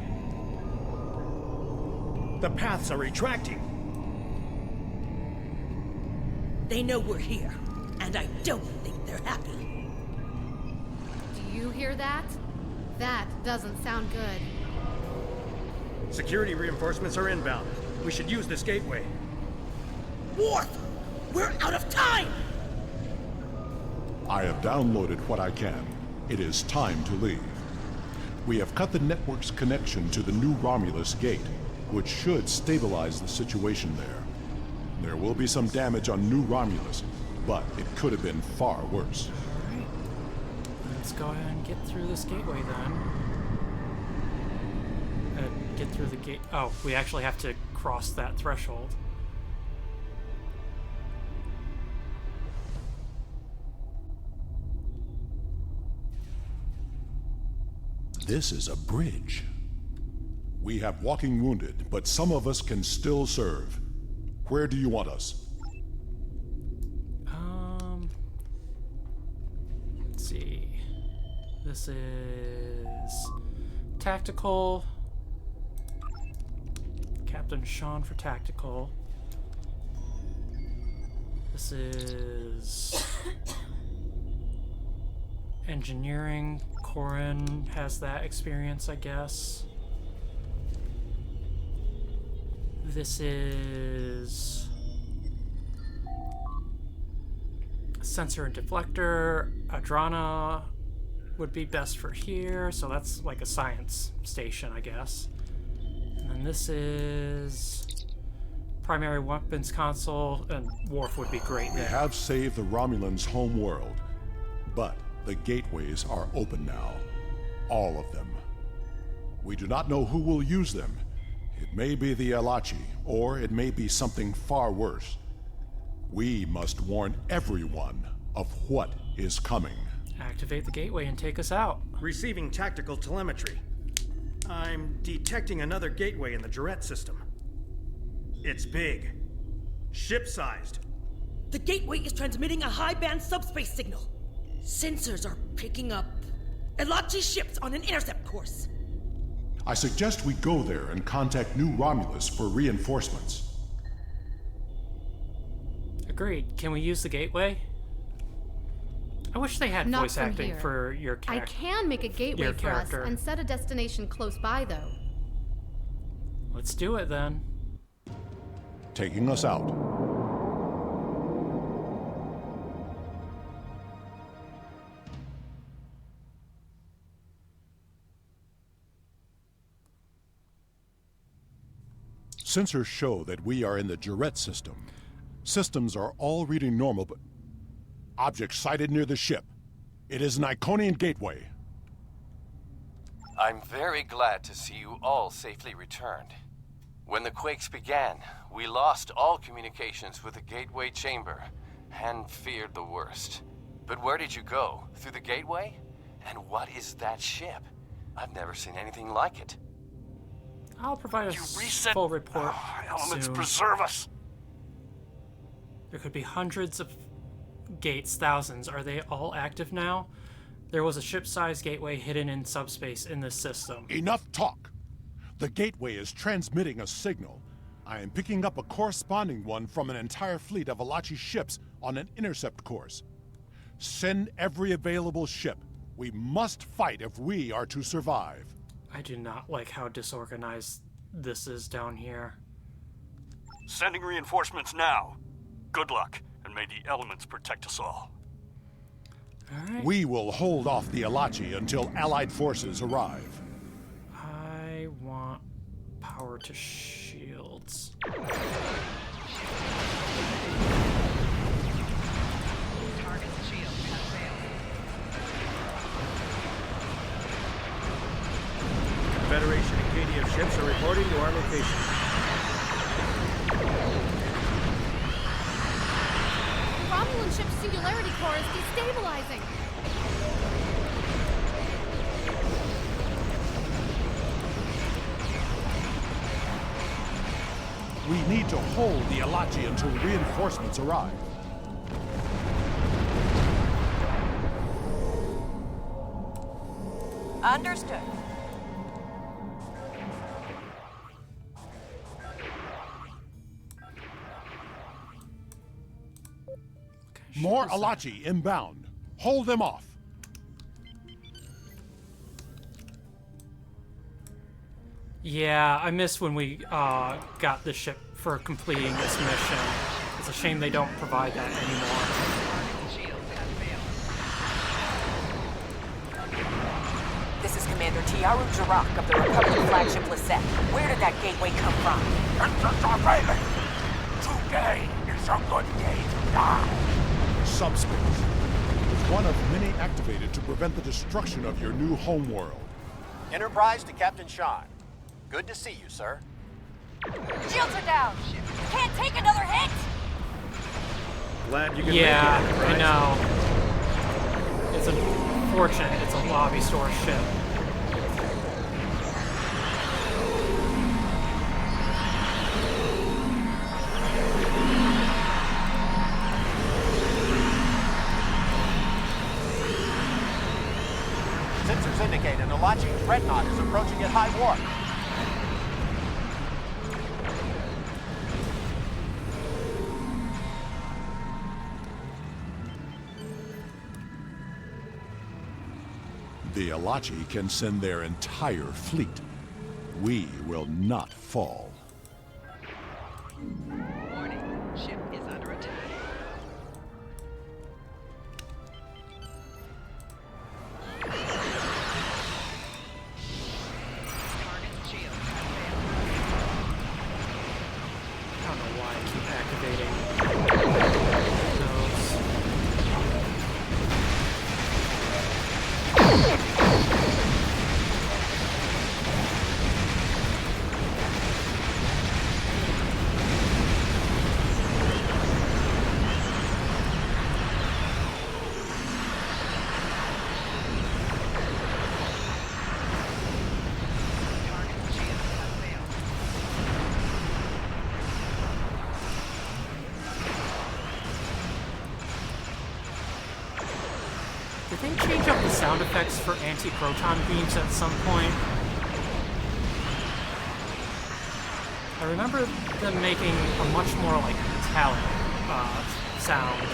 The paths are retracting. They know we're here, and I don't think they're happy. Do you hear that? That doesn't sound good. Security reinforcements are inbound. We should use this gateway. Worf! We're out of time! I have downloaded what I can. It is time to leave. We have cut the network's connection to the new Romulus gate, which should stabilize the situation there. There will be some damage on New Romulus, but it could have been far worse. Alright. Let's go ahead and get through this gateway then. Get through the gate. Oh, we actually have to cross that threshold. This is a bridge. We have walking wounded, but some of us can still serve. Where do you want us? Let's see. This is tactical. Captain Sean for tactical. This is engineering. Corin has that experience, I guess. This is sensor and deflector. Adrana would be best for here, so that's like a science station, I guess. And then this is primary weapons console, and Worf would be great there. We have saved the Romulans' home world, but the gateways are open now. All of them. We do not know who will use them. It may be the Alachi, or it may be something far worse. We must warn everyone of what is coming. Activate the gateway and take us out. Receiving tactical telemetry. I'm detecting another gateway in the Jarrett system. It's big. Ship-sized. The gateway is transmitting a high-band subspace signal. Sensors are picking up Elachi ships on an intercept course. I suggest we go there and contact New Romulus for reinforcements. Agreed. Can we use the gateway? I wish they had Not voice from acting here. for your I character. can make a gateway for us and set a destination close by, though. Let's do it then. Taking us out. Sensors show that we are in the Jarrett system. Systems are all reading normal, but... Object sighted near the ship. It is an Iconian gateway. I'm very glad to see you all safely returned. When the quakes began, we lost all communications with the gateway chamber and feared the worst. But where did you go? Through the gateway? And what is that ship? I've never seen anything like it. I'll provide a full report Elements soon. preserve us. There could be hundreds of gates, thousands. Are they all active now? There was a ship-sized gateway hidden in subspace in this system. Enough talk! The gateway is transmitting a signal. I am picking up a corresponding one from an entire fleet of Alachi ships on an intercept course. Send every available ship. We must fight if we are to survive. I do not like how disorganized this is down here. Sending reinforcements now. Good luck, and may the elements protect us all. Alright. We will hold off the Alachi until Allied forces arrive. I want power to shields. Federation Acadia ships are reporting to our location. The Romulan ship's singularity core is destabilizing. We need to hold the Alachi until reinforcements arrive. Understood. More Alachi inbound. Hold them off. Yeah, I missed when we got the ship for completing this mission. It's a shame they don't provide that anymore. This is Commander Tiaru Jarak of the Republic flagship Lisette. Where did that gateway come from? Today is a good day to die. Subspace. It's one of many activated to prevent the destruction of your new homeworld. Enterprise to Captain Sean. Good to see you, sir. Shields are down. Can't take another hit. Glad you could Yeah, make it, I know. It's unfortunate. It's a lobby store ship. Sensors indicate an Alachi dreadnought is approaching at high warp. The Alachi can send their entire fleet. We will not fall. Warning. Ship is under attack. I don't know why I keep activating those. Did they change up the sound effects for anti-proton beams at some point? I remember them making a much more like metallic sound.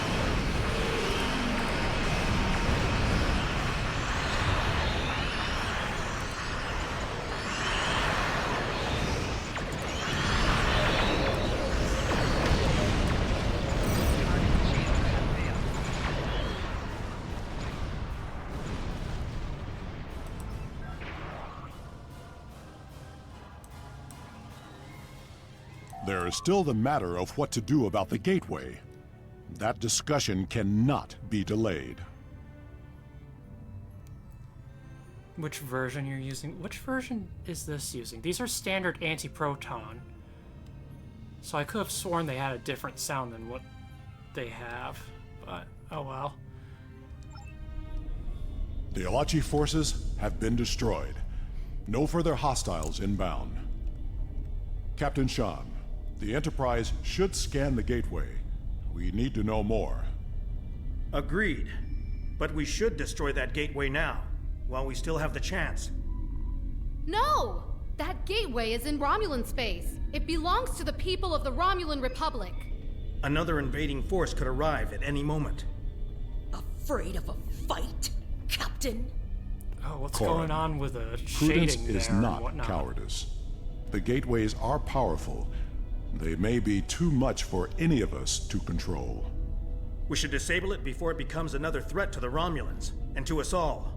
There is still the matter of what to do about the gateway. That discussion cannot be delayed. Which version you're using? Which version is this using? These are standard anti-proton. So I could have sworn they had a different sound than what they have, but oh well. The Alachi forces have been destroyed. No further hostiles inbound. Captain Sean, the Enterprise should scan the gateway. We need to know more. Agreed. But we should destroy that gateway now, while we still have the chance. No! That gateway is in Romulan space. It belongs to the people of the Romulan Republic. Another invading force could arrive at any moment. Afraid of a fight, Captain? Oh, what's Corin, going on with the prudence shading is there and not whatnot? cowardice. The gateways are powerful. They may be too much for any of us to control. We should disable it before it becomes another threat to the Romulans, and to us all.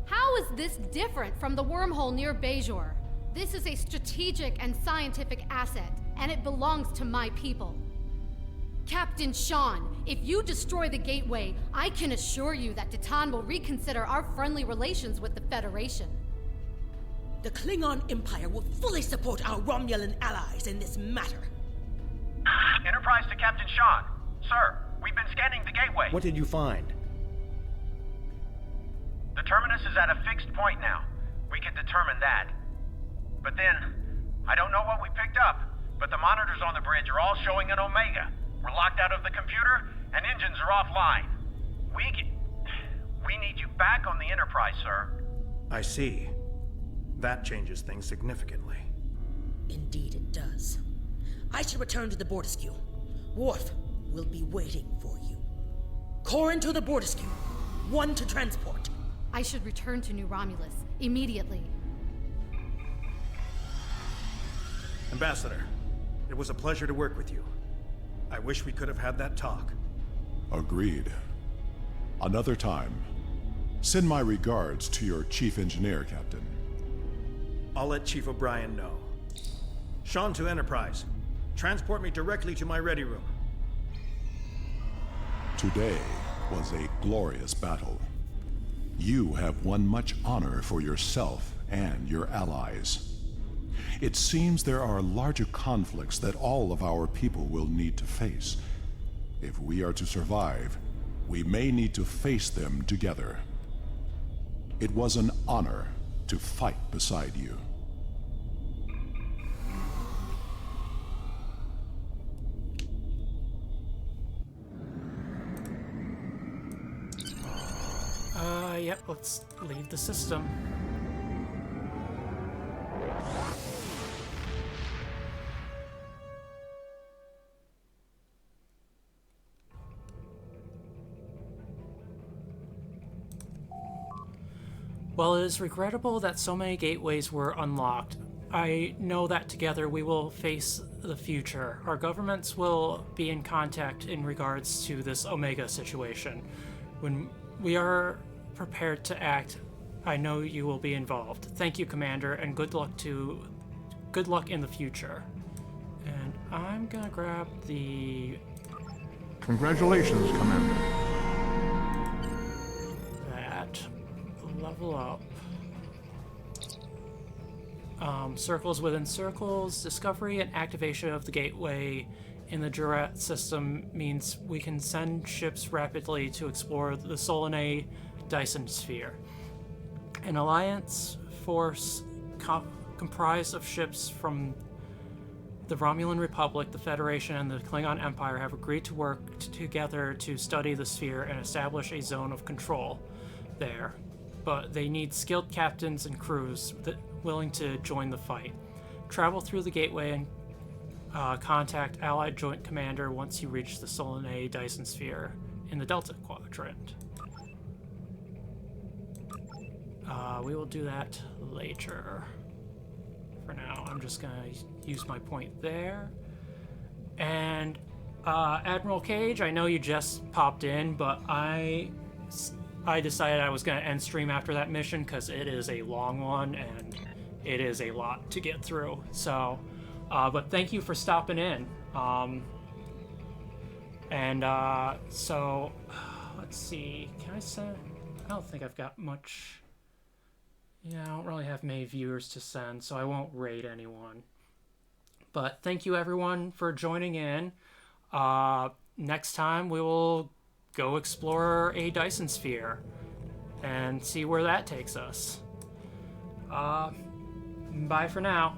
How is this different from the wormhole near Bajor? This is a strategic and scientific asset, and it belongs to my people. Captain Sean, if you destroy the gateway, I can assure you that Titan will reconsider our friendly relations with the Federation. The Klingon Empire will fully support our Romulan allies in this matter. Enterprise to Captain Sean. Sir, we've been scanning the gateway. What did you find? The terminus is at a fixed point now. We can determine that. But then, I don't know what we picked up, but the monitors on the bridge are all showing an Omega. We're locked out of the computer, and engines are offline. We need you back on the Enterprise, sir. I see. That changes things significantly. Indeed it does. I should return to the Bortisque. Worf will be waiting for you. Corin to the Bortisque. One to transport. I should return to New Romulus immediately. Ambassador, it was a pleasure to work with you. I wish we could have had that talk. Agreed. Another time. Send my regards to your chief engineer, Captain. I'll let Chief O'Brien know. Sean to Enterprise. Transport me directly to my ready room. Today was a glorious battle. You have won much honor for yourself and your allies. It seems there are larger conflicts that all of our people will need to face. If we are to survive, we may need to face them together. It was an honor to fight beside you. Yep, let's leave the system. While it is regrettable that so many gateways were unlocked, I know that together we will face the future. Our governments will be in contact in regards to this Omega situation. When we are prepared to act, I know you will be involved. Thank you, Commander, and good luck in the future. And I'm gonna grab the... Congratulations, Commander. that. Level up. Circles within circles. Discovery and activation of the gateway in the Jurat system means we can send ships rapidly to explore the Solanae Dyson sphere. An alliance force comprised of ships from the Romulan Republic, the Federation, and the Klingon Empire have agreed to work together to study the sphere and establish a zone of control there. But they need skilled captains and crews willing to join the fight. Travel through the gateway and Contact Allied Joint Commander once you reach the Solanae Dyson Sphere in the Delta Quadrant. We will do that later. For now, I'm just gonna use my point there. And Admiral Cage, I know you just popped in, but I decided I was gonna end stream after that mission because it is a long one and it is a lot to get through. So, but thank you for stopping in. So let's see. Can I send? I don't think I've got much. Yeah, I don't really have many viewers to send, so I won't raid anyone. But thank you everyone for joining in. Next time we will go explore a Dyson Sphere and see where that takes us. Bye for now.